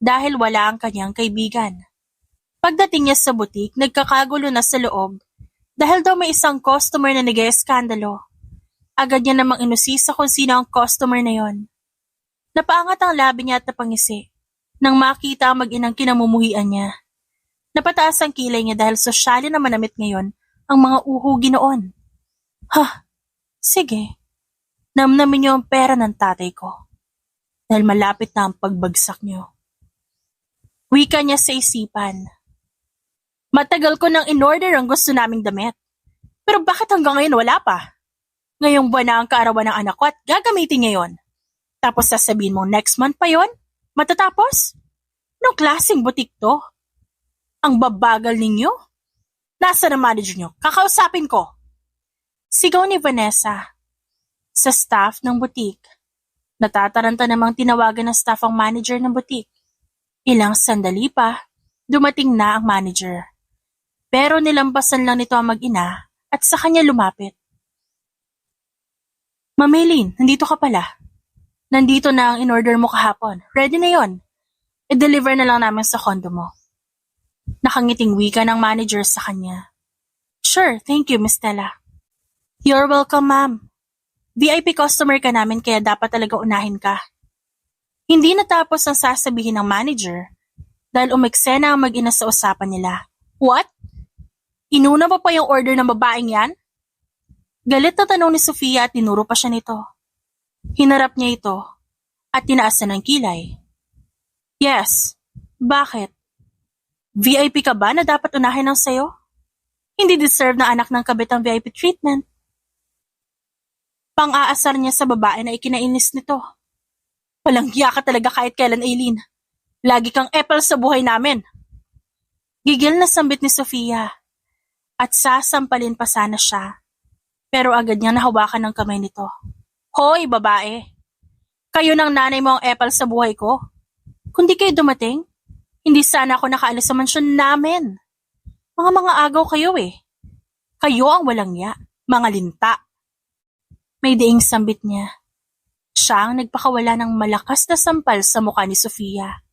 dahil wala ang kanyang kaibigan. Pagdating niya sa butik, nagkakagulo na sa loob dahil daw may isang customer na nag-eskandalo. Agad niya namang inusisa kung sino ang customer na yon. Napaangat ang labi niya at napangisi nang makita ang mag-inang kinamumuhian niya. Napataas ang kilay niya dahil sosyali na manamit ngayon ang mga uhugi noon. Sige. Namnamin niyo ang pera ng tatay ko. Dahil malapit na ang pagbagsak niyo. Wika niya sa isipan. Matagal ko nang in-order ang gusto naming damit. Pero bakit hanggang ngayon wala pa? Ngayong buwan na ang kaarawan ng anak ko at gagamitin niya yon. Tapos sasabihin mo next month pa yon? Matatapos? Anong klaseng butik to? Ang babagal ninyo? Nasaan ang manager nyo? Kakausapin ko. Sigaw ni Vanessa. Sa staff ng butik. Natataranta namang tinawagan ng staff ang manager ng butik. Ilang sandali pa, dumating na ang manager. Pero nilampasan lang nito ang mag-ina at sa kanya lumapit. Ma'am Eileen, nandito ka pala. Nandito na ang in-order mo kahapon. Ready na yon. I-deliver na lang namin sa condo mo. Nakangiting wika ng manager sa kanya. Sure, thank you, Miss Stella. You're welcome, ma'am. VIP customer ka namin kaya dapat talaga unahin ka. Hindi natapos ang sasabihin ng manager dahil umeksena ang mag-ina sa usapan nila. What? Inuna mo pa yung order ng babaeng yan? Galit na tanong ni Sofia at tinuro pa siya nito. Hinarap niya ito at tinaasan ng kilay. Yes. Bakit? VIP ka ba na dapat unahin ng sayo? Hindi deserve na anak ng kabit ang VIP treatment. Pang-aasar niya sa babae na ikinainis nito. Walang hiya ka talaga kahit kailan, Eileen. Lagi kang epal sa buhay namin. Gigil na sambit ni Sofia at sasampalin pa sana siya. Pero agad niya nahawakan ng kamay nito. Hoy, babae! Kayo ng nanay mo ang epal sa buhay ko. Kung di kayo dumating, hindi sana ako nakaalis sa mansyon namin. Mga agaw kayo eh. Kayo ang walang niya, mga linta. May diing sambit niya. Siya ang nagpakawala ng malakas na sampal sa mukha ni Sofia.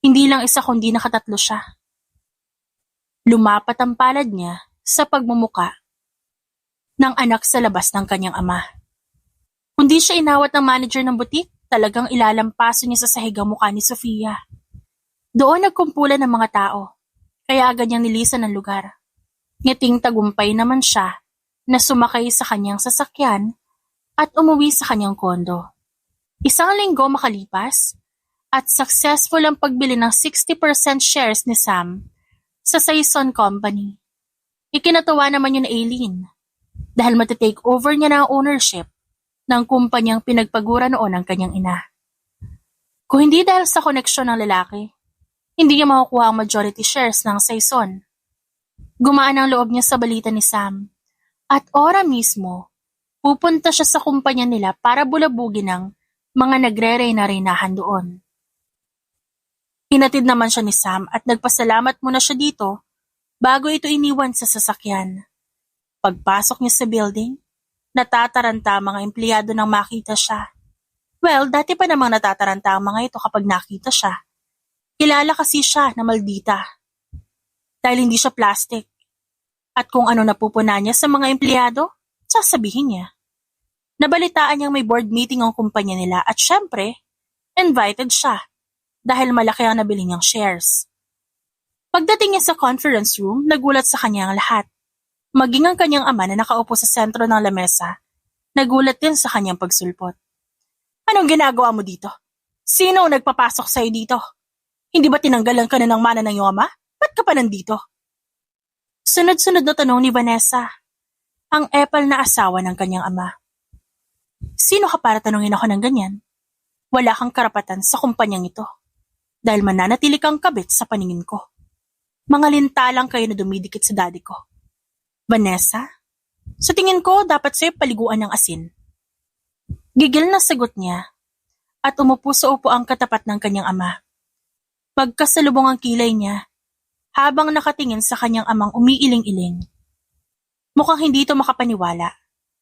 Hindi lang isa kundi nakatatlo siya. Lumapat ang palad niya sa pagmumuka ng anak sa labas ng kanyang ama. Kundi siya inawat ng manager ng butik, talagang ilalampaso niya sa sahig ang mukha ni Sofia. Doon nagkumpulan ng mga tao, kaya agad niyang nilisan ng lugar. Ngiting tagumpay naman siya na sumakay sa kanyang sasakyan at umuwi sa kanyang kondo. Isang linggo makalipas at successful ang pagbili ng 60% shares ni Sam sa Saison Company. Ikinatawa naman yun ni Eileen dahil matitake over niya na ang ownership ng kumpanyang pinagpagura noon ng kanyang ina. Kung hindi dahil sa koneksyon ng lalaki, hindi niya makukuha ang majority shares ng Saison. Gumaan ang loob niya sa balita ni Sam at ora mismo, pupunta siya sa kumpanya nila para bulabugin ng mga nagre-reyna-reynahan doon. Hinatid naman siya ni Sam at nagpasalamat muna siya dito bago ito iniwan sa sasakyan. Pagpasok niya sa building, natataranta ang mga empleyado nang makita siya. Well, dati pa namang natataranta ang mga ito kapag nakita siya. Kilala kasi siya na maldita. Dahil hindi siya plastic. At kung ano napupunan niya sa mga empleyado, sasabihin niya. Nabalitaan niyang may board meeting ang kumpanya nila at syempre, invited siya dahil malaki ang nabili niyang shares. Pagdating niya sa conference room, nagulat sa kanya ang lahat. Maging ang kanyang ama na nakaupo sa sentro ng lamesa, nagulat din sa kanyang pagsulpot. Anong ginagawa mo dito? Sino ang nagpapasok sa'yo dito? Hindi ba tinanggalan ka na ng mana ng iyong ama? Ba't ka pa nandito? Sunod-sunod na tanong ni Vanessa, ang epal na asawa ng kanyang ama. Sino ka para tanungin ako ng ganyan? Wala kang karapatan sa kumpanyang ito. Dahil mananatili kang kabit sa paningin ko. Mga lintalang kayo na dumidikit sa daddy ko. Vanessa, sa tingin ko dapat sa'yo paliguan ng asin. Gigil na sagot niya at umupo sa upuang katapat ng kanyang ama. Pagkasalubong ang kilay niya, habang nakatingin sa kanyang amang umiiling-iling. Mukhang hindi ito makapaniwala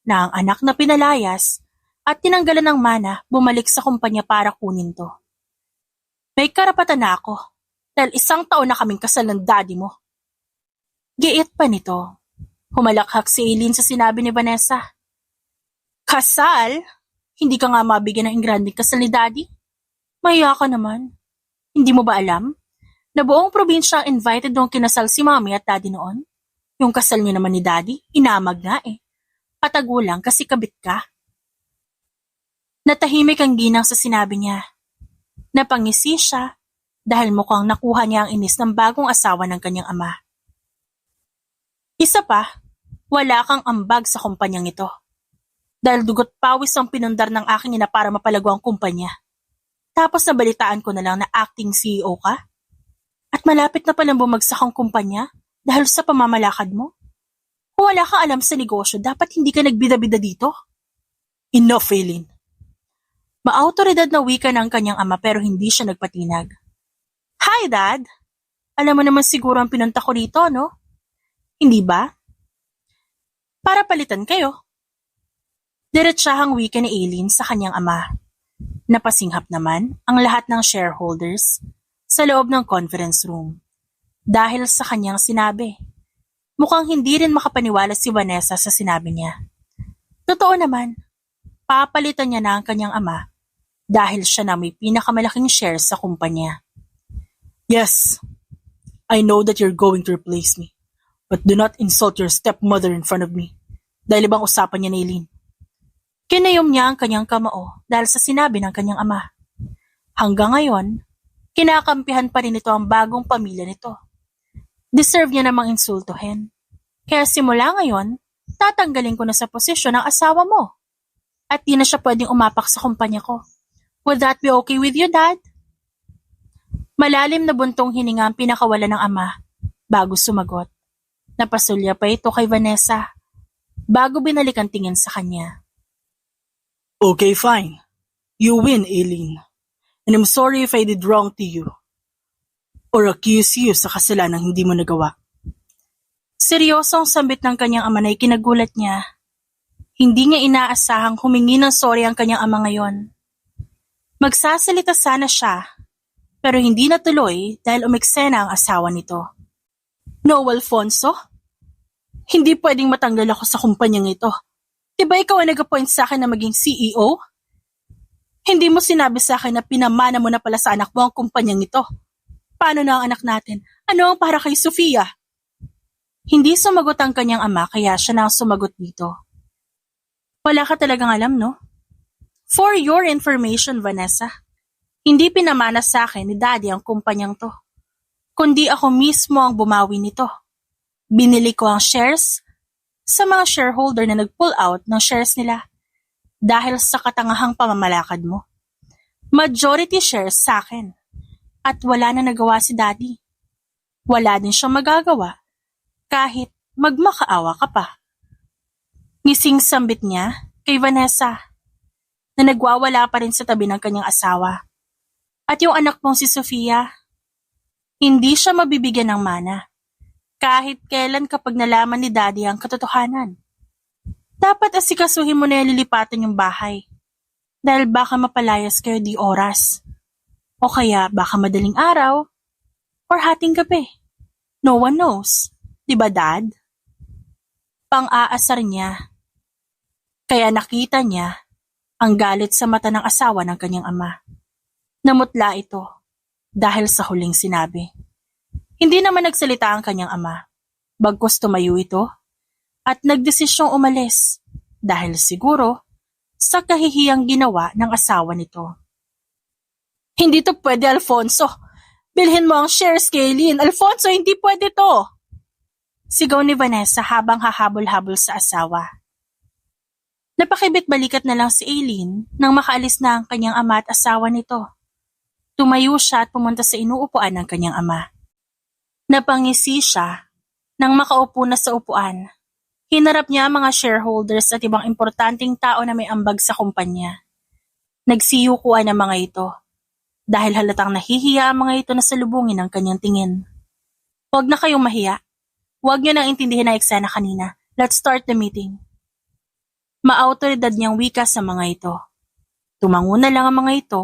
na ang anak na pinalayas at tinanggalan ng mana bumalik sa kumpanya para kunin to. May karapatan na ako dahil 1 taon na kaming kasal ng daddy mo. Giit pa nito. Humalakhak si Aileen sa sinabi ni Vanessa. Kasal? Hindi ka nga mabigyan ng ingranding kasal ni daddy? Mahiya ka naman. Hindi mo ba alam na buong probinsya ang invited nung kinasal si mommy at daddy noon? Yung kasal niyo naman ni daddy, inamag nga eh. Patagulang kasi kabit ka. Natahimik ang ginang sa sinabi niya. Napangisi siya dahil mukhang nakuha niya ang inis ng bagong asawa ng kanyang ama. Isa pa, wala kang ambag sa kumpanyang ito. Dahil dugot pawis ang pinundar ng aking ina para mapalago ang kumpanya. Tapos nabalitaan ko na lang na acting CEO ka? At malapit na palang bumagsak ang kumpanya dahil sa pamamalakad mo? Kung wala kang alam sa negosyo, dapat hindi ka nagbida-bida dito. Enough, Aileen. Maautoridad na wika ng kanyang ama pero hindi siya nagpatinag. Hi, Dad! Alam mo naman siguro ang pinunta ko rito, no? Hindi ba? Para palitan kayo. Diretsahang wika ni Aileen sa kanyang ama. Napasinghap naman ang lahat ng shareholders sa loob ng conference room. Dahil sa kanyang sinabi. Mukhang hindi rin makapaniwala si Vanessa sa sinabi niya. Totoo naman, papalitan niya na ang kanyang ama dahil siya na may pinakamalaking shares sa kumpanya. Yes, I know that you're going to replace me. But do not insult your stepmother in front of me. Dahil ibang usapan niya ni Aileen. Kinayom niya ang kanyang kamao dahil sa sinabi ng kanyang ama. Hanggang ngayon, kinakampihan pa rin ito ang bagong pamilya nito. Deserve niya namang insultuhin. Kaya simula ngayon, tatanggalin ko na sa posisyon ang asawa mo. At di na siya pwedeng umapak sa kumpanya ko. Would that be okay with you, Dad? Malalim na buntong hininga ang pinakawala ng ama bago sumagot. Napasulya pa ito kay Vanessa bago binalik ang tingin sa kanya. Okay, fine. You win, Aileen. And I'm sorry if I did wrong to you. Or accuse you sa kasalanang hindi mo nagawa. Seryosong sambit ng kanyang ama na ikinagulat niya. Hindi niya inaasahang humingi ng sorry ang kanyang ama ngayon. Magsasalita sana siya, pero hindi natuloy dahil umeksena ang asawa nito. No, Alfonso? Hindi pwedeng matanggal ako sa kumpanyang ito. Diba ikaw ang nag-appoint sa akin na maging CEO? Hindi mo sinabi sa akin na pinamana mo na pala sa anak mo ang kumpanyang ito. Paano na ang anak natin? Ano ang para kay Sofia? Hindi sumagot ang kanyang ama kaya siya na ang sumagot dito. Wala ka talagang alam, no? For your information, Vanessa, hindi pinamana sa akin ni Daddy ang kumpanyang to. Kundi ako mismo ang bumawi nito. Binili ko ang shares sa mga shareholder na nag-pull out ng shares nila dahil sa katangahang pamamalakad mo. Majority shares sa akin at wala na nagawa si Daddy. Wala din siyang magagawa kahit magmakaawa ka pa. Ngising sambit niya kay Vanessa na nagwawala pa rin sa tabi ng kanyang asawa. At yung anak mong si Sofia, hindi siya mabibigyan ng mana kahit kailan kapag nalaman ni Daddy ang katotohanan. Dapat asikasuhin mo na lilipatan yung bahay dahil baka mapalayas kayo di oras. O kaya baka madaling araw or hating gabi. No one knows. Diba, Dad? Pang-aasar niya. Kaya nakita niya ang galit sa mata ng asawa ng kanyang ama. Namutla ito dahil sa huling sinabi. Hindi naman nagsalita ang kanyang ama. Bagkus tumayo ito at nagdesisyong umalis dahil siguro sa kahihiyang ginawa ng asawa nito. Hindi to pwede, Alfonso. Bilhin mo ang shares kay Aileen. Alfonso, hindi pwede to. Sigaw ni Vanessa habang hahabol-habol sa asawa. Napakibit-balikat na lang si Aileen nang makaalis na ang kanyang ama at asawa nito. Tumayo siya at pumunta sa inuupuan ng kanyang ama. Napangisi siya nang makaupo na sa upuan. Hinarap niya ang mga shareholders at ibang importanteng tao na may ambag sa kumpanya. Nagsiyukuan ang mga ito dahil halatang nahihiya ang mga ito na salubungin ang kanyang tingin. Huwag na kayong mahiya. Huwag niyo nang intindihin ang eksena kanina. Let's start the meeting. Maautoridad niyang wika sa mga ito. Tumango na lang ang mga ito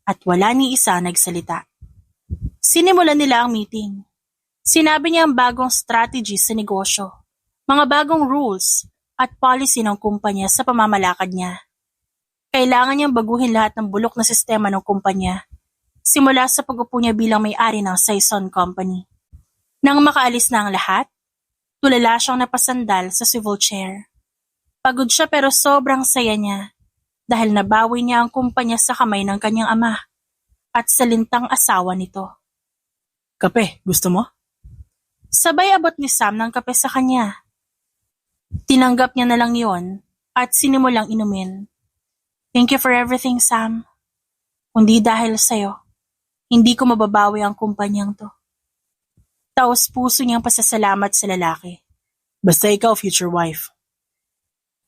at wala ni isa nagsalita. Sinimulan nila ang meeting. Sinabi niya ang bagong strategy sa negosyo, mga bagong rules at policy ng kumpanya sa pamamalakad niya. Kailangan niyang baguhin lahat ng bulok na sistema ng kumpanya, simula sa pag-upo niya bilang may-ari ng Saison Company. Nang makaalis na ang lahat, tulala siyang napasandal sa swivel chair. Pagod siya pero sobrang saya niya dahil nabawi niya ang kumpanya sa kamay ng kanyang ama at sa lintang asawa nito. Kape, gusto mo? Sabay abot ni Sam ng kape sa kanya. Tinanggap niya na lang yon at sinimulang inumin. Thank you for everything, Sam. Kundi dahil sa'yo, hindi ko mababawi ang kumpanyang to. Taos puso niyang pasasalamat sa lalaki. Basta ikaw, future wife.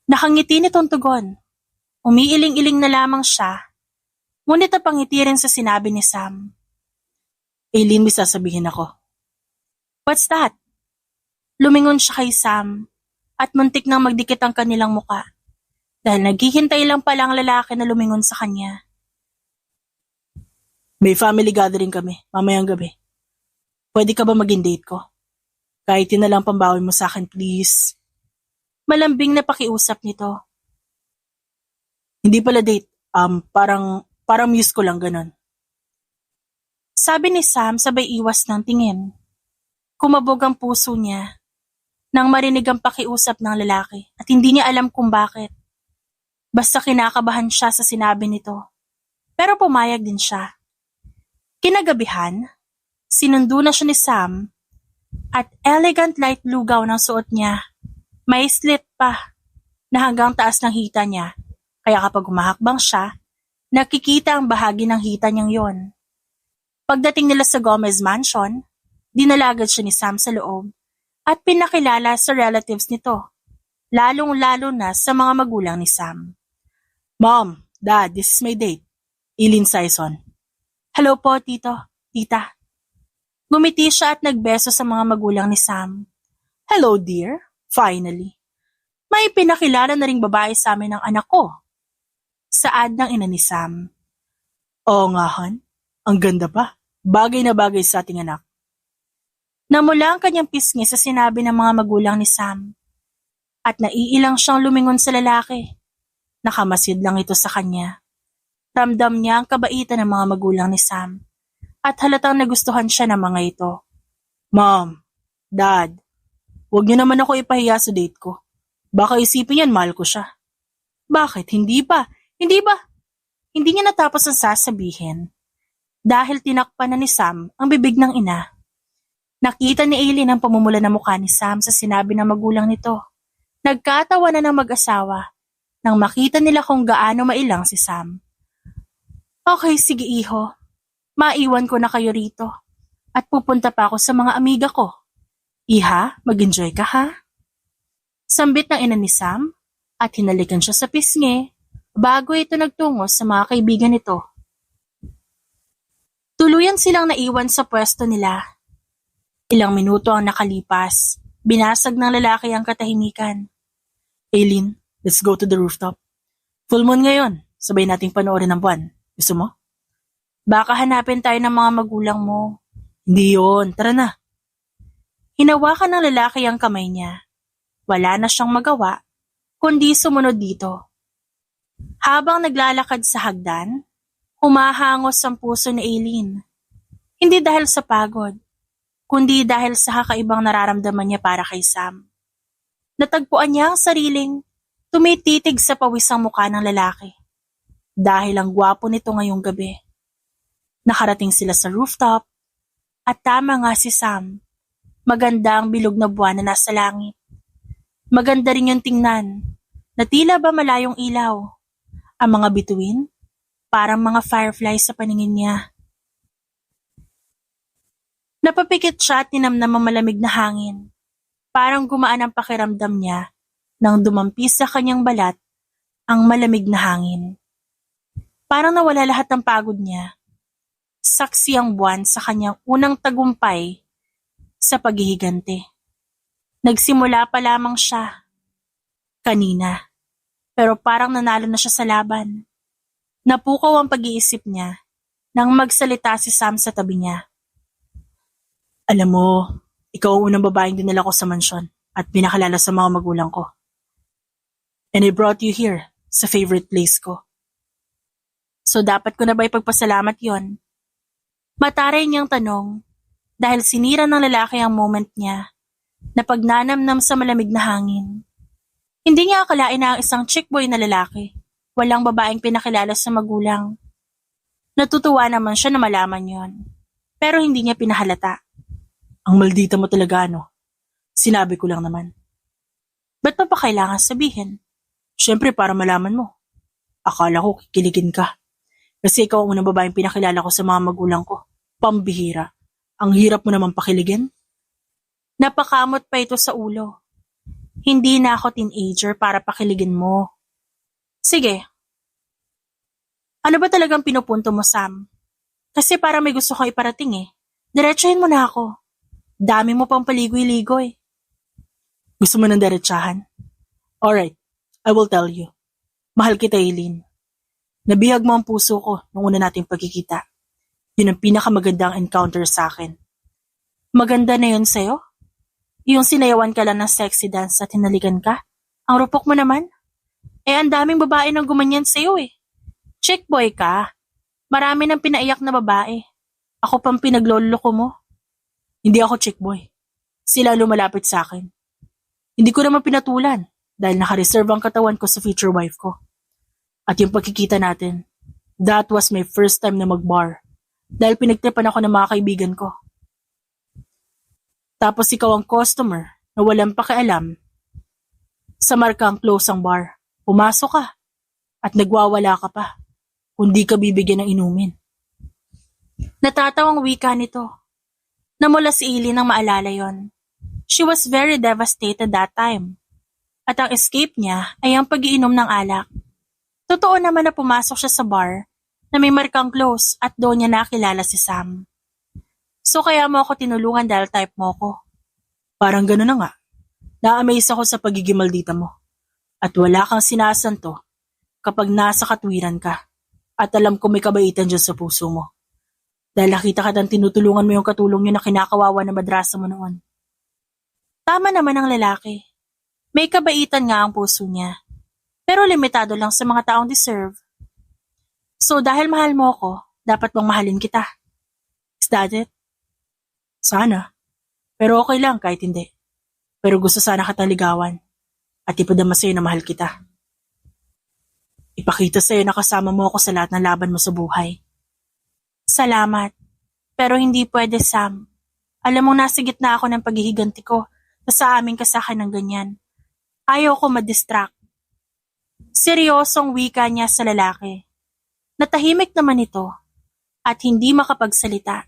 Nakangiti nitong tugon. Umiiling-iling na lamang siya, ngunit napangiti rin sa sinabi ni Sam. Aileen, may sasabihin ako. What's that? Lumingon siya kay Sam at muntik nang magdikit ang kanilang muka dahil naghihintay lang pala ang lalaki na lumingon sa kanya. May family gathering kami, mamayang gabi. Pwede ka ba maging date ko? Kahit yun na lang pambawi mo sa akin, please. Malambing na pakiusap nito. Hindi pala date, parang muse ko lang ganun. Sabi ni Sam sabay iwas ng tingin. Kumabog ang puso niya nang marinig ang pakiusap ng lalaki at hindi niya alam kung bakit. Basta kinakabahan siya sa sinabi nito. Pero pumayag din siya. Kinagabihan, sinundo na siya ni Sam at elegant light blue gown ang suot niya. May slit pa na hanggang taas ng hita niya, kaya kapag humahakbang siya, nakikita ang bahagi ng hita niyang yon. Pagdating nila sa Gomez Mansion, dinala agad siya ni Sam sa loob at pinakilala sa relatives nito, lalong-lalo na sa mga magulang ni Sam. Mom, Dad, this is my date. Aileen Saison. Hello po, tito, tita. Ngumiti siya at nagbeso sa mga magulang ni Sam. Hello, dear. Finally. May pinakilala na ring babae sa amin ng anak ko. Saad ng ina ni Sam. Oo nga, Han. Ang ganda pa. Bagay na bagay sa ating anak. Namula ang kanyang pisngi sa sinabi ng mga magulang ni Sam. At naiilang siyang lumingon sa lalaki. Nakamasid lang ito sa kanya. Ramdam niya ang kabaitan ng mga magulang ni Sam. At halatang nagustuhan siya ng mga ito. Mom, Dad, huwag niyo naman ako ipahiya sa date ko. Baka isipin yan mahal ko siya. Bakit? Hindi ba? Hindi ba? Hindi niya natapos ang sasabihin. Dahil tinakpan na ni Sam ang bibig ng ina. Nakita ni Aileen ang pamumula ng mukha ni Sam sa sinabi ng magulang nito. Nagkatawa na ng mag-asawa nang makita nila kung gaano mailang si Sam. Okay, sige iho. Maiwan ko na kayo rito. At pupunta pa ako sa mga amiga ko. Iha, mag-enjoy ka ha? Sambit ng ina ni Sam at hinalikan siya sa pisngi bago ito nagtungo sa mga kaibigan nito. Tuluyan silang naiwan sa pwesto nila. Ilang minuto ang nakalipas. Binasag ng lalaki ang katahimikan. Aileen, let's go to the rooftop. Full moon ngayon. Sabay nating panoorin ang buwan. Gusto mo? Baka hanapin tayo ng mga magulang mo. Hindi yun. Tara na. Hinawakan ng lalaki ang kamay niya. Wala na siyang magawa, kundi sumunod dito. Habang naglalakad sa hagdan, humahangos ang puso ni Aileen. Hindi dahil sa pagod, kundi dahil sa kakaibang nararamdaman niya para kay Sam. Natagpuan niya ang sariling tumititig sa pawisang mukha ng lalaki. Dahil ang gwapo nito ngayong gabi. Nakarating sila sa rooftop at tama nga si Sam. Maganda ang bilog na buwan na nasa langit. Maganda rin yung tingnan na tila ba malayong ilaw. Ang mga bituin, parang mga fireflies sa paningin niya. Napapikit siya at ninamnam ang malamig na hangin. Parang gumaan ang pakiramdam niya nang dumampi sa kanyang balat ang malamig na hangin. Parang nawala lahat ng pagod niya. Saksi ang buwan sa kanyang unang tagumpay sa paghihiganti. Nagsimula pa lamang siya kanina, pero parang nanalo na siya sa laban. Napukaw ang pag-iisip niya nang magsalita si Sam sa tabi niya. Alam mo, ikaw ang unang babaeng dinala ko sa mansyon at pinakilala sa mga magulang ko. And I brought you here sa favorite place ko. So dapat ko na ba ipagpasalamat yon? Mataray niyang tanong dahil sinira ng lalaki ang moment niya na pagnanamnam sa malamig na hangin. Hindi niya akalain na ang isang chick boy na lalaki, walang babaeng pinakilala sa magulang. Natutuwa naman siya na malaman yon, pero hindi niya pinahalata. Ang maldita mo talaga, no? Sinabi ko lang naman. Ba't pa ba kailangan sabihin? Siyempre para malaman mo. Akala ko kikiligin ka. Kasi ikaw ang unang babaeng pinakilala ko sa mga magulang ko. Pambihira. Ang hirap mo naman pakiligin. Napakamot pa ito sa ulo. Hindi na ako teenager para pakiligin mo. Sige. Ano ba talagang pinupunto mo, Sam? Kasi para may gusto kang iparating eh. Diretsuhin mo na ako. Dami mo pang paligoy-ligoy. Gusto mo ng diretsahan? Alright, I will tell you. Mahal kita, Eileen. Nabihag mo ang puso ko nung una nating pagkikita. Yun ang pinakamagandang encounter sa akin. Maganda na yun sa'yo? Yung sinayawan ka lang ng sexy dance at hinalikan ka? Ang rupok mo naman? Ang daming babae nang gumanyan sa'yo eh. Chick boy ka. Marami nang pinaiyak na babae. Ako pang pinagloloko mo. Hindi ako chick boy. Sila lumalapit sa akin. Hindi ko naman pinatulan dahil naka-reserve ang katawan ko sa future wife ko. At yung pagkikita natin, that was my first time na mag-bar dahil pinagtripan ako ng mga kaibigan ko. Tapos ikaw ang customer na walang pakialam. Sa markang close ang bar, pumasok ka at nagwawala ka pa kung di ka bibigyan ng inumin. Natatawang wika nito. Namula si Eileen nang maalala yon. She was very devastated that time. At ang escape niya ay ang pag-iinom ng alak. Totoo naman na pumasok siya sa bar na may markang close at doon niya nakilala si Sam. So kaya mo ako tinulungan dahil type mo ko. Parang gano'n na nga. Na-amaze ako sa pagiging maldita mo. At wala kang sinasanto kapag nasa katwiran ka. At alam ko may kabaitan dyan sa puso mo. Dahil nakita ka ng tinutulungan mo yung katulong niyo na kinakawawa na madrasa mo noon. Tama naman ang lalaki. May kabaitan nga ang puso niya. Pero limitado lang sa mga taong deserve. So dahil mahal mo ako, dapat bang mahalin kita? Is that it? Sana. Pero okay lang kahit hindi. Pero gusto sana kitang ligawan. At ipadama sa'yo na mahal kita. Ipakita sa'yo na kasama mo ako sa lahat ng laban mo sa buhay. Salamat. Pero hindi pwede, Sam. Alam mong nasa gitna ako ng paghihiganti ko sa aming kasakan ng ganyan. Ayaw ko madistract. Seryosong wika niya sa lalaki. Natahimik naman ito at hindi makapagsalita.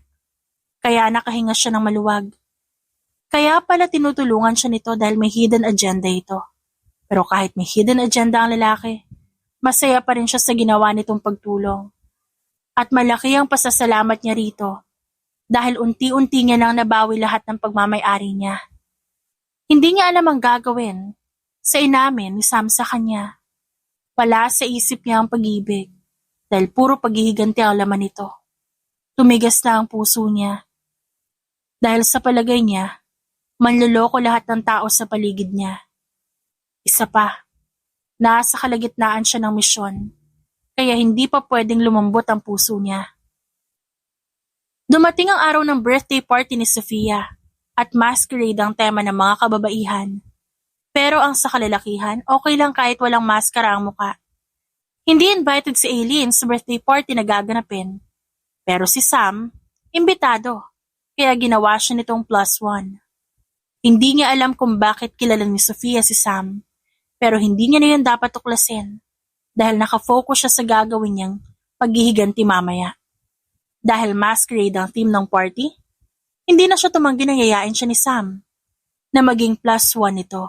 Kaya nakahinga siya ng maluwag. Kaya pala tinutulungan siya nito dahil may hidden agenda ito. Pero kahit may hidden agenda ang lalaki, masaya pa rin siya sa ginawa nitong pagtulong. At malaki ang pasasalamat niya rito dahil unti-unti niya nang nabawi lahat ng pagmamay-ari niya. Hindi niya alam ang gagawin sa inamin ni Sam sa kanya. Wala sa isip niya ang pag-ibig dahil puro paghihiganti ang laman nito. Tumigas na ang puso niya. Dahil sa palagay niya, manloloko lahat ng tao sa paligid niya. Isa pa, nasa kalagitnaan siya ng misyon, kaya hindi pa pwedeng lumambot ang puso niya. Dumating ang araw ng birthday party ni Sofia at masquerade ang tema ng mga kababaihan. Pero ang sa kalalakihan, okay lang kahit walang maskara ang muka. Hindi invited si Eileen sa birthday party na gaganapin. Pero si Sam, imbitado, kaya ginawa siya nitong +1. Hindi niya alam kung bakit kilala ni Sofia si Sam, pero hindi niya na yun dapat tuklasin dahil nakafocus siya sa gagawin niyang paghihiganti mamaya. Dahil masquerade ang theme ng party, hindi na siya tumanggi na yayain siya ni Sam na maging +1 ito.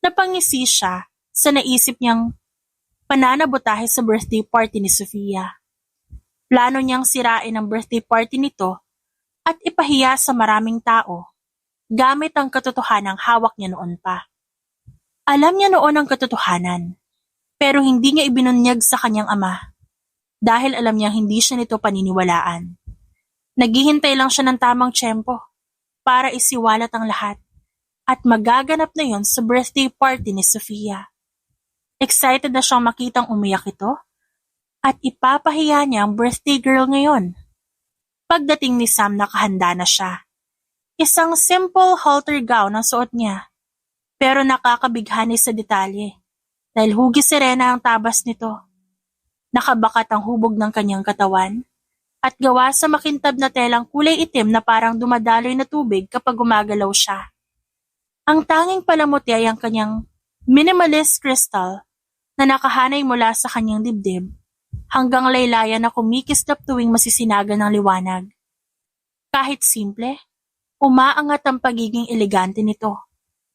Napangisi siya sa naisip niyang pananabotahe sa birthday party ni Sofia. Plano niyang sirain ang birthday party nito at ipahiya sa maraming tao gamit ang katotohanang hawak niya noon pa. Alam niya noon ang katotohanan, pero hindi niya ibinunyag sa kanyang ama dahil alam niyang hindi siya nito paniniwalaan. Naghihintay lang siya ng tamang tiyempo para isiwalat ang lahat at magaganap na yon sa birthday party ni Sofia. Excited na siyang makitang umiyak ito at ipapahiya niya ang birthday girl ngayon. Pagdating ni Sam, nakahanda na siya. Isang simple halter gown ang suot niya, pero nakakabighani sa detalye dahil hugis sirena ang tabas nito. Nakabakat ang hubog ng kanyang katawan at gawa sa makintab na telang kulay itim na parang dumadaloy na tubig kapag gumagalaw siya. Ang tanging palamuti ay ang kanyang minimalist crystal na nakahanay mula sa kanyang dibdib hanggang laylayan na kumikislap tuwing masisinagan ng liwanag. Kahit simple, umaangat ang pagiging elegante nito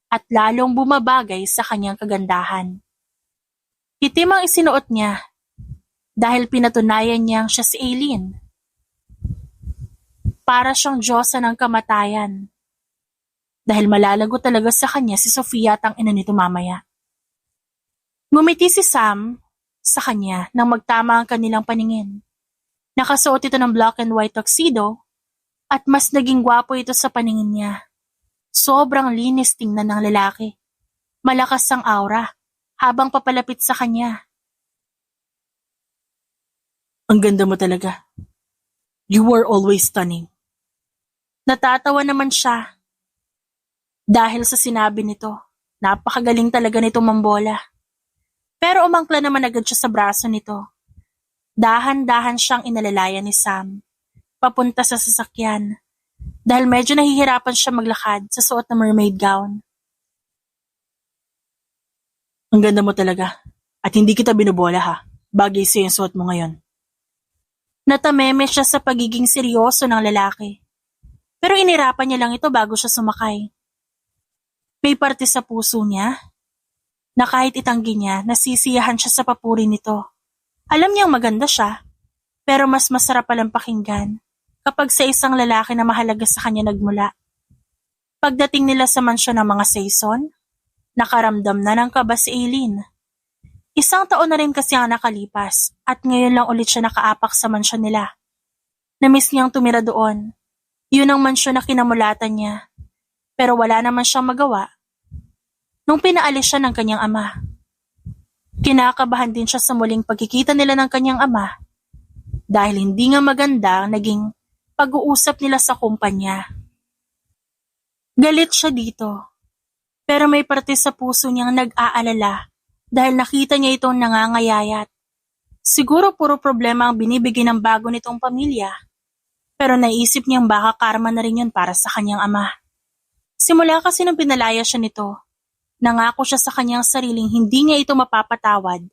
at lalong bumabagay sa kanyang kagandahan. Itim ang isinuot niya dahil pinatunayan niyang siya si Aileen. Para siyang diyosa ng kamatayan dahil malalago talaga sa kanya si Sofia at ang ina nito mamaya. Ngumiti si Sam sa kanya nang magtama ang kanilang paningin. Nakasuot ito ng black and white tuxedo at mas naging gwapo ito sa paningin niya. Sobrang linis tingnan ng lalaki. Malakas ang aura habang papalapit sa kanya. Ang ganda mo talaga. You were always stunning. Natatawa naman siya. Dahil sa sinabi nito, napakagaling talaga nitong mambola. Pero umangkla naman agad siya sa braso nito. Dahan-dahan siyang inalalayan ni Sam, papunta sa sasakyan, dahil medyo nahihirapan siya maglakad sa suot na mermaid gown. Ang ganda mo talaga. At hindi kita binubola ha. Bagay sa'yo yung suot mo ngayon. Natameme siya sa pagiging seryoso ng lalaki. Pero inirapan niya lang ito bago siya sumakay. May parte sa puso niya na kahit itanggi niya, nasisiyahan siya sa papuri nito. Alam niyang maganda siya, pero mas masarap palang pakinggan kapag sa isang lalaki na mahalaga sa kanya nagmula. Pagdating nila sa mansyon ng mga Saison, nakaramdam na ng kaba si Aileen. Isang taon na rin kasi ang nakalipas at ngayon lang ulit siya nakaapak sa mansyon nila. Namiss niyang tumira doon. Yun ang mansyon na kinamulatan niya. Pero wala naman siyang magawa nung pinaalis siya ng kanyang ama. Kinakabahan din siya sa muling pagkikita nila ng kanyang ama dahil hindi nga maganda ang naging pag-uusap nila sa kumpanya. Galit siya dito, pero may parte sa puso niyang nag-aalala dahil nakita niya itong nangangayayat. Siguro puro problema ang binibigay ng bago nitong pamilya, pero naisip niyang baka karma na rin yun para sa kanyang ama. Simula kasi nung pinalaya siya nito, nangako siya sa kanyang sariling hindi niya ito mapapatawad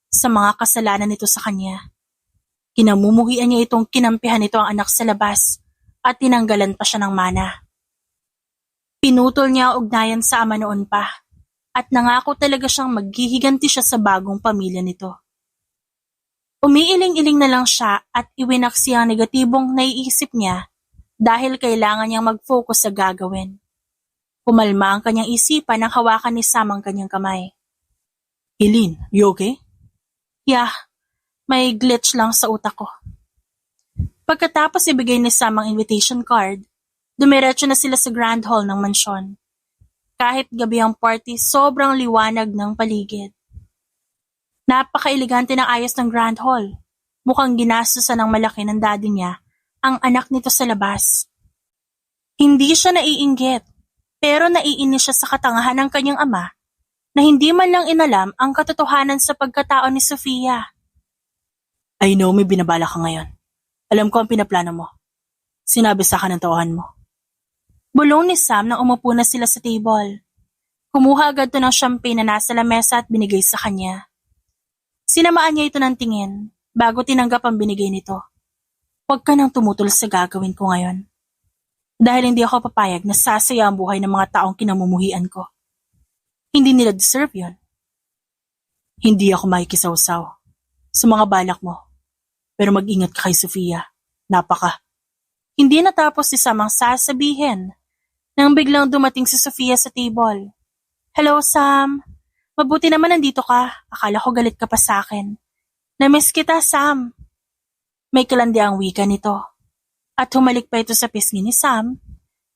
sa mga kasalanan nito sa kanya. Kinamumuhian niya itong kinampihan nito ang anak sa labas at tinanggalan pa siya ng mana. Pinutol niya ang ugnayan sa ama noon pa at nangako talaga siyang maghihiganti siya sa bagong pamilya nito. Umiiling-iling na lang siya at iwinaksi ang negatibong naiisip niya dahil kailangan niyang mag-focus sa gagawin. Kumalma ang kanyang isipan nang hawakan ni Sam ang kanyang kamay. Aileen, you okay? Yeah, may glitch lang sa utak ko. Pagkatapos ibigay ni Sam ang invitation card, dumiretso na sila sa Grand Hall ng mansyon. Kahit gabi ang party, sobrang liwanag ng paligid. Napaka-elegante ng ayos ng Grand Hall. Mukhang ginastusan ng malaki ng daddy niya ang anak nito sa labas. Hindi siya naiinggit. Pero naiinis siya sa katangahan ng kanyang ama na hindi man lang inalam ang katotohanan sa pagkatao ni Sofia. I know may binabala ka ngayon. Alam ko ang pinaplano mo. Sinabi sa akin ang tawahan mo. Bulong ni Sam nang umupo na sila sa table. Kumuha agad to ng champagne na nasa lamesa at binigay sa kanya. Sinamaan niya ito ng tingin bago tinanggap ang binigay nito. Huwag ka nang tumutol sa gagawin ko ngayon. Dahil hindi ako papayag na sasaya ang buhay ng mga taong kinamumuhian ko. Hindi nila deserve yon. Hindi ako makikisawsaw sa mga balak mo. Pero mag-ingat ka kay Sofia. Napaka. Hindi natapos si Sam ang sasabihin Nang biglang dumating si Sofia sa table. Hello, Sam. Mabuti naman nandito ka. Akala ko galit ka pa sa akin. Namiss kita, Sam. May kalandi ang wika nito. At humalik pa ito sa pisngi ni Sam,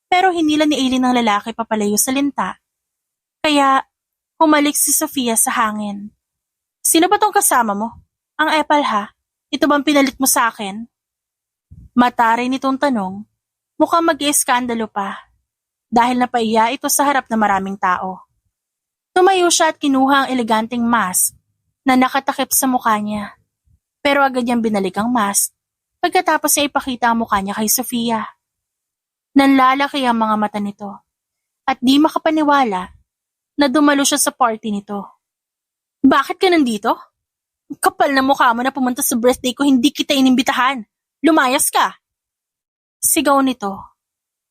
pero hinila ni Aileen ng lalaki papalayo sa linta. Kaya humalik si Sofia sa hangin. Sino ba tong kasama mo? Ang epal ha? Ito bang pinalit mo sa akin? Mataray nitong tanong, mukhang mag-ieskandalo pa dahil napaiya ito sa harap ng maraming tao. Tumayo siya at kinuha ang eleganteng mask na nakatakip sa mukha niya. Pero agad niyang binalik ang mask pagkatapos niya ipakita ang mukha niya kay Sofia. Nanlalaki ang mga mata nito at di makapaniwala na dumalo siya sa party nito. Bakit ka nandito? Kapal na mukha mo na pumunta sa birthday ko, hindi kita inimbitahan. Lumayas ka! Sigaw nito,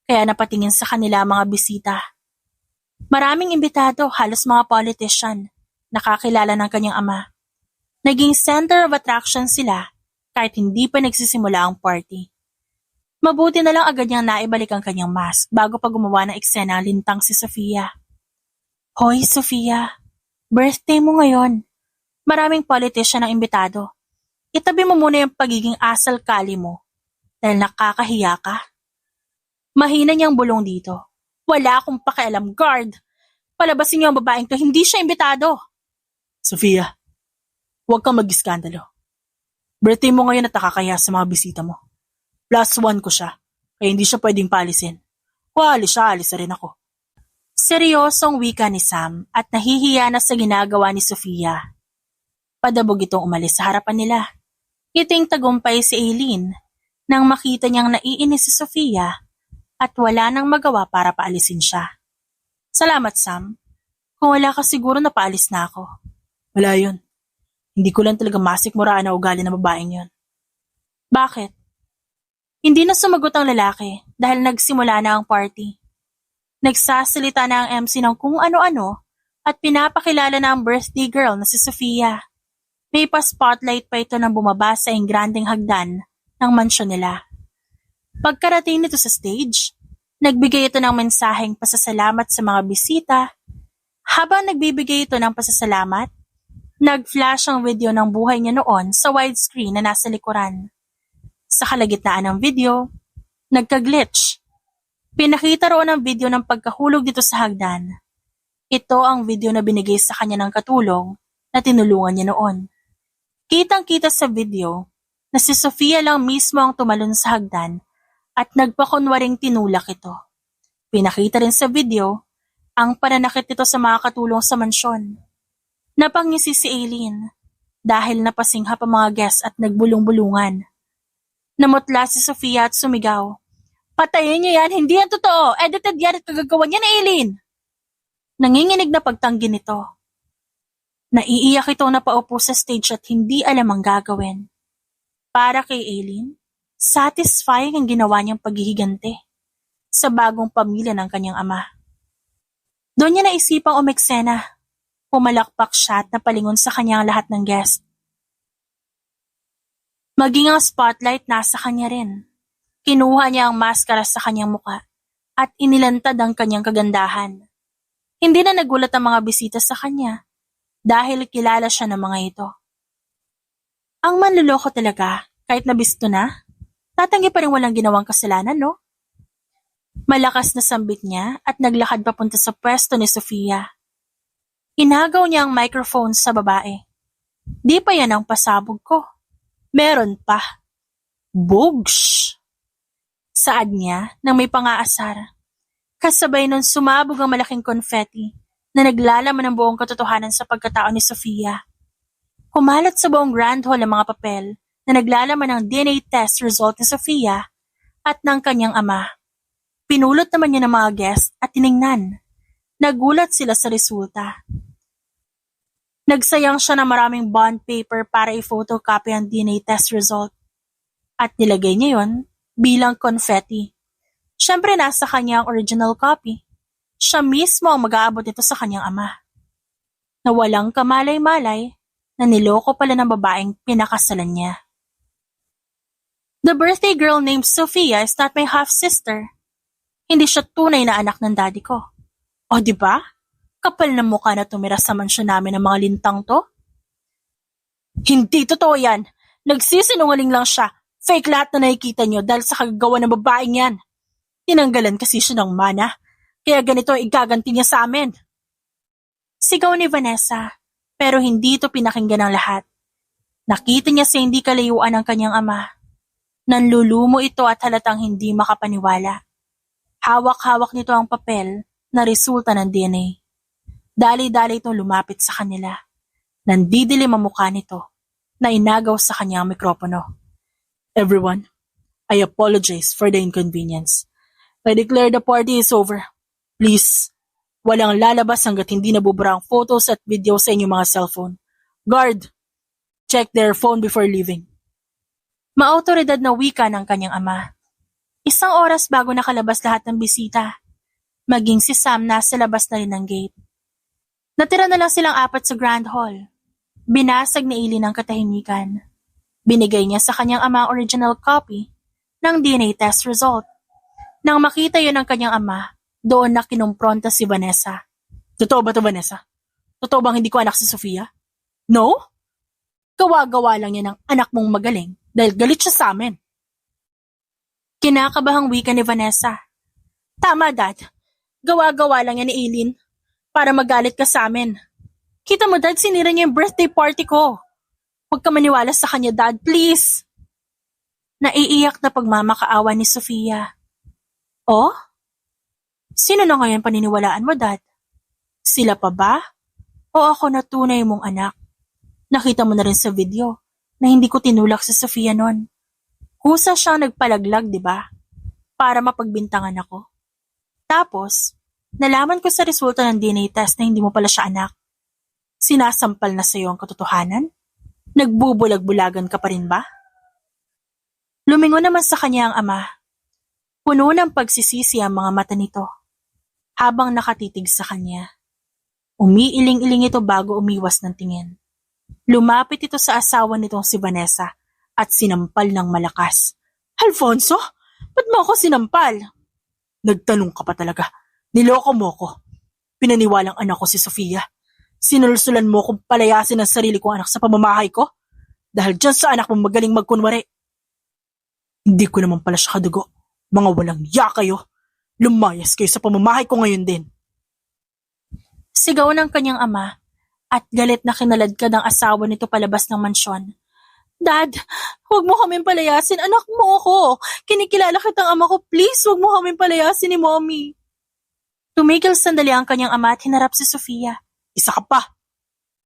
kaya napatingin sa kanila ang mga bisita. Maraming imbitado, halos mga politician, nakakilala ng kanyang ama. Naging center of attraction sila kahit hindi pa nagsisimula ang party. Mabuti na lang agad niyang naibalik ang kanyang mask bago pa gumawa ng eksena ang lintang si Sofia. Hoy, Sofia, birthday mo ngayon. Maraming politician ang imbitado. Itabi mo muna yung pagiging asal kali mo dahil nakakahiya ka. Mahina niyang bulong dito. Wala akong pakialam, guard. Palabasin niyo ang babaeng to, hindi siya imbitado. Sofia, huwag kang mag-iskandalo. Birthday mo ngayon at nakakahiya sa mga bisita mo. +1 ko siya, kaya hindi siya pwedeng paalisin. Kung alis siya, alis na rin ako. Seryosong wika ni Sam at nahihiya na sa ginagawa ni Sofia. Padabog itong umalis sa harapan nila. Ngiting tagumpay si Aileen nang makita niyang naiinis si Sofia at wala nang magawa para paalisin siya. Salamat, Sam. Kung wala ka siguro napaalis na ako. Wala yun. Hindi ko lang talaga masikmuraan na ugali ng babaeng yun. Bakit? Hindi na sumagot ang lalaki dahil nagsimula na ang party. Nagsasalita na ang MC ng kung ano-ano at pinapakilala na ang birthday girl na si Sofia. May pa-spotlight pa ito nang bumaba sa ingranding hagdan ng mansyon nila. Pagkarating nito sa stage, nagbigay ito ng mensaheng pasasalamat sa mga bisita. Habang nagbibigay ito ng pasasalamat, nag-flash ang video ng buhay niya noon sa widescreen na nasa likuran. Sa kalagitnaan ng video, nagka-glitch. Pinakita roon ang video ng pagkahulog dito sa hagdan. Ito ang video na binigay sa kanya ng katulong na tinulungan niya noon. Kitang-kita sa video na si Sofia lang mismo ang tumalon sa hagdan at nagpakunwaring tinulak ito. Pinakita rin sa video ang pananakit nito sa mga katulong sa mansyon. Napangisi si Aileen dahil napasingha pa mga guests at nagbulong-bulungan. Namutla si Sofia at sumigaw. Patayin niyo yan, hindi yan totoo. Edited yan at kagagawa niya ni Aileen. Nanginginig na pagtanggi nito. Naiiyak itong napaupo sa stage at hindi alam ang gagawin. Para kay Aileen, satisfying ang ginawa niyang paghihigante sa bagong pamilya ng kanyang ama. Doon niya naisipang umeksena. Pumalakpak siya at napalingon sa kanyang lahat ng guest. Maging ang spotlight nasa kanya rin. Kinuha niya ang maskara sa kanyang muka at inilantad ang kanyang kagandahan. Hindi na nagulat ang mga bisita sa kanya dahil kilala siya ng mga ito. Ang manluloko talaga, kahit nabisto na, tatanggi pa rin walang ginawang kasalanan, no? Malakas na sambit niya at naglakad papunta sa pwesto ni Sofia. Inagaw niya ang microphone sa babae. Di pa yan ang pasabog ko. Meron pa. Bogs! Saad niya nang may pangaasar. Kasabay nun sumabog ang malaking confetti na naglalaman ng buong katotohanan sa pagkatao ni Sofia. Kumalat sa buong grand hall ang mga papel na naglalaman ng DNA test result ni Sofia at ng kanyang ama. Pinulot naman niya ng mga guest at tiningnan. Nagulat sila sa resulta. Nagsayang siya ng maraming bond paper para i-photocopy ang DNA test result. At nilagay niya yon bilang confetti. Siyempre nasa kanya ang original copy. Siya mismo ang mag-aabot nito sa kanyang ama. Na walang kamalay-malay na niloko pala ng babaeng pinakasalan niya. The birthday girl named Sofia is not my half-sister. Hindi siya tunay na anak ng daddy ko. O di ba? Kapal na mukha na tumira sa mansyon namin ng mga lintang to. Hindi totoo yan. Nagsisinungaling lang siya. Fake lahat na nakikita niyo dahil sa kagagawa ng babaeng yan. Tinanggalan kasi siya ng mana. Kaya ganito ang igaganti niya sa amin. Sigaw ni Vanessa, pero hindi ito pinakinggan ng lahat. Nakita niya sa hindi kalayuan ng kanyang ama. Nanlulumo ito at halatang hindi makapaniwala. Hawak-hawak nito ang papel na resulta ng DNA. Dali-dali itong lumapit sa kanila. Nandidilim ang mukha nito na inagaw sa kanyang mikropono. Everyone, I apologize for the inconvenience. I declare the party is over. Please, walang lalabas hanggat hindi nabubura ang photos at video sa inyong mga cellphone. Guard, check their phone before leaving. Maautoridad na wika ng kanyang ama. Isang oras bago nakalabas lahat ng bisita. Maging si Sam nasa labas na rin ng gate. Natira na lang silang apat sa Grand Hall. Binasag ni Eileen ang katahimikan. Binigay niya sa kanyang ama ang original copy ng DNA test result. Nang makita yun ng kanyang ama, doon na kinumpronta si Vanessa. Totoo ba to, Vanessa? Totoo bang hindi ko anak si Sofia? No? Gawa-gawa lang yan ng anak mong magaling dahil galit siya sa amin. Kinakabahang wika ni Vanessa. Tama, Dad. Gawa-gawa lang yan ni Eileen para magalit ka sa amin. Kita mo, Dad, sinira niya yung birthday party ko. Huwag ka maniwala sa kanya, Dad, please. Naiiyak na pagmamakaawa ni Sofia. Oh? Sino na ngayon paniniwalaan mo, Dad? Sila pa ba? O ako na tunay mong anak? Nakita mo na rin sa video na hindi ko tinulak si Sofia noon. Kusa siyang nagpalaglag, di ba? Para mapagbintangan ako. Tapos, nalaman ko sa resulta ng DNA test na hindi mo pala siya anak. Sinasampal na sa'yo ang katotohanan? Nagbubulag-bulagan ka pa rin ba? Lumingon naman sa kanya ang ama. Puno ng pagsisisi ang mga mata nito. Habang nakatitig sa kanya. Umiiling-iling ito bago umiwas ng tingin. Lumapit ito sa asawa nitong si Vanessa at sinampal ng malakas. Alfonso? Ba't mo ako sinampal? Nagtanong ka pa talaga. Niloko mo ko. Pinaniwalang anak ko si Sofia. Sinulsulan mo kung palayasin ang sarili kong anak sa pamamahay ko? Dahil dyan sa anak mong magaling magkunwari. Hindi ko naman pala siya kadugo. Mga walang ya kayo. Lumayas kayo sa pamamahay ko ngayon din. Sigaw ng kanyang ama at galit na kinaladkad ang asawa nito palabas ng mansyon. Dad, huwag mo kaming palayasin. Anak mo ako. Kinikilala kitang ama ko. Please, huwag mo kaming palayasin ni Mommy. Tumigil sandali ang kanyang ama at hinarap si Sofia. Isa ka pa.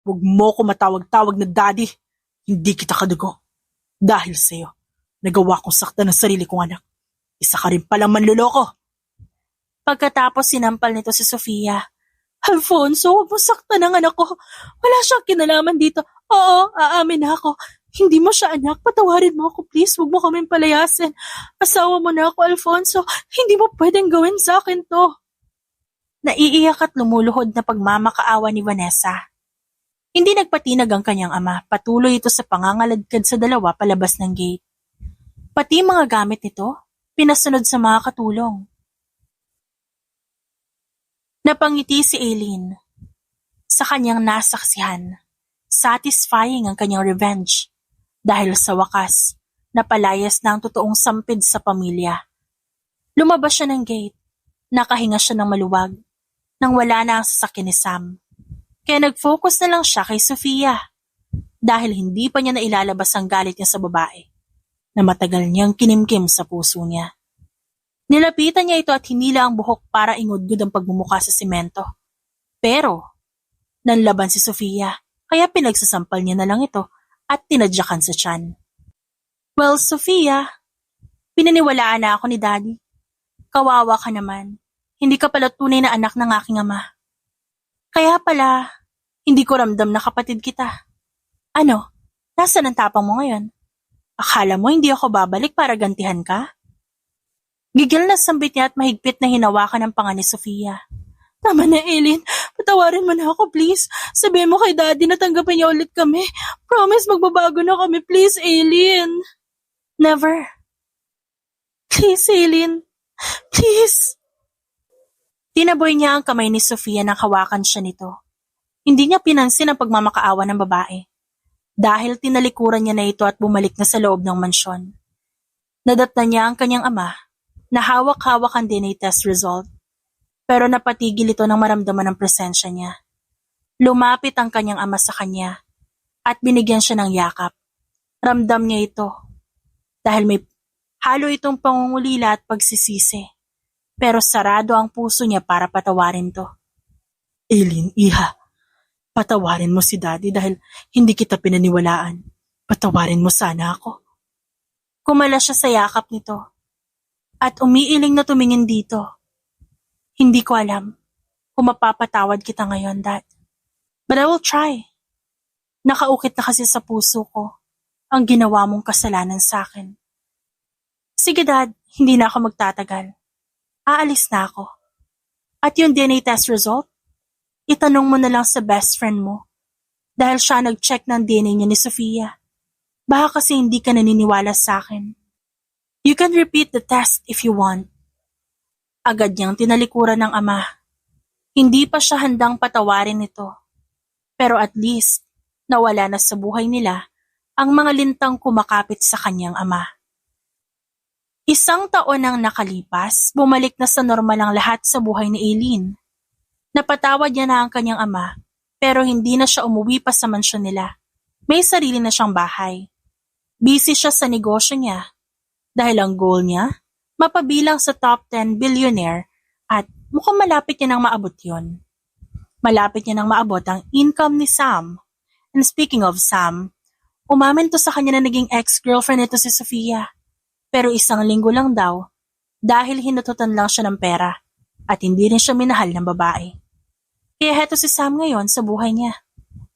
Huwag mo ko matawag-tawag na daddy. Hindi kita kadugo. Dahil sa'yo, nagawa kong sakta ng sarili kong anak. Isa ka rin palang manluloko. Pagkatapos sinampal nito si Sofia. Alfonso, huwag mo saktan ang anak ko. Wala siyang kinalaman dito. Oo, aamin na ako. Hindi mo siya anak. Patawarin mo ako, please. Huwag mo kaming palayasin. Asawa mo na ako, Alfonso. Hindi mo pwedeng gawin sa akin to. Naiiyak at lumuluhod na pagmamakaawa ni Vanessa. Hindi nagpatinag ang kanyang ama. Patuloy ito sa pangangaladkad sa dalawa palabas ng gate. Pati mga gamit nito, pinasunod sa mga katulong. Napangiti si Eileen. Sa kanyang nasaksihan, satisfying ang kanyang revenge. Dahil sa wakas, napalayas na ang totoong sampid sa pamilya. Lumabas siya ng gate. Nakahinga siya ng maluwag. Nang wala na ang sasakyan ni Sam. Kaya nag-focus na lang siya kay Sofia. Dahil hindi pa niya nailalabas ang galit niya sa babae. Na matagal niyang kinimkim sa puso niya. Nilapitan niya ito at hinila ang buhok para ingudgud ang pagmumukha sa semento. Pero, nanlaban si Sofia, kaya pinagsasampal niya na lang ito at tinadyakan sa tiyan. Well, Sofia, pinaniwalaan na ako ni Daddy. Kawawa ka naman. Hindi ka pala tunay na anak ng aking ama. Kaya pala, hindi ko ramdam na kapatid kita. Ano, nasaan ang tapang mo ngayon? Akala mo hindi ako babalik para gantihan ka? Gigil na sambit niya at mahigpit na hinawakan ang panga ni Sofia. Tama na, Eileen. Patawarin mo na ako, please. Sabihin mo kay Daddy na tanggapin niya ulit kami. Promise, magbabago na kami. Please, Eileen. Never. Please, Eileen. Please. Tinaboy niya ang kamay ni Sofia nang hawakan siya nito. Hindi niya pinansin ang pagmamakaawa ng babae. Dahil tinalikuran niya na ito at bumalik na sa loob ng mansyon. Nadatnan niya ang kanyang ama na hawak-hawak ang DNA test result. Pero napatigil ito nang maramdaman ang presensya niya. Lumapit ang kanyang ama sa kanya at binigyan siya ng yakap. Ramdam niya ito dahil may halo itong pangungulila at pagsisisi. Pero sarado ang puso niya para patawarin to. Aileen, iha, patawarin mo si Daddy dahil hindi kita pinaniwalaan. Patawarin mo sana ako. Kumala siya sa yakap nito at umiiling na tumingin dito. Hindi ko alam kung mapapatawad kita ngayon, Dad. But I will try. Nakaukit na kasi sa puso ko ang ginawa mong kasalanan sa akin. Sige, Dad, hindi na ako magtatagal. Aalis na ako. At yung DNA test result, itanong mo na lang sa best friend mo dahil siya nag-check ng DNA niya ni Sofia. Baka kasi hindi ka naniniwala sa akin. You can repeat the test if you want. Agad niyang tinalikuran ng ama. Hindi pa siya handang patawarin ito. Pero at least, nawala na sa buhay nila ang mga lintang kumakapit sa kanyang ama. 1 taon ang nakalipas, bumalik na sa normal ang lahat sa buhay ni Aileen. Napatawad niya na ang kanyang ama, pero hindi na siya umuwi pa sa mansyon nila. May sarili na siyang bahay. Busy siya sa negosyo niya, dahil ang goal niya, mapabilang sa top 10 billionaire at mukhang malapit niya nang maabot yon. Malapit niya nang maabot ang income ni Sam. And speaking of Sam, umamin to sa kanya na naging ex-girlfriend nito si Sofia. Pero 1 linggo lang daw dahil hinututan lang siya ng pera at hindi rin siya minahal ng babae. Kaya heto si Sam ngayon sa buhay niya.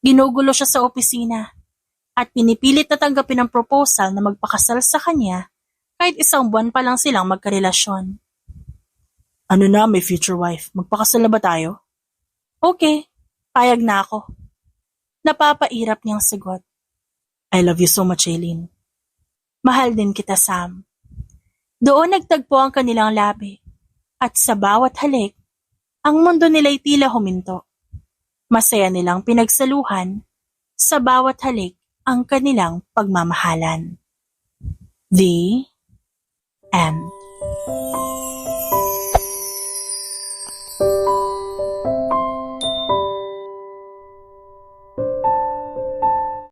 Ginugulo siya sa opisina at pinipilit na tanggapin ang proposal na magpakasal sa kanya kahit 1 buwan pa lang silang magkarelasyon. Ano na, may future wife? Magpakasal na ba tayo? Okay, payag na ako. Napapairap niyang sagot. I love you so much, Aileen. Mahal din kita, Sam. Doon nagtagpo ang kanilang labi at sa bawat halik, ang mundo nila'y tila huminto. Masaya nilang pinagsaluhan sa bawat halik ang kanilang pagmamahalan. The End.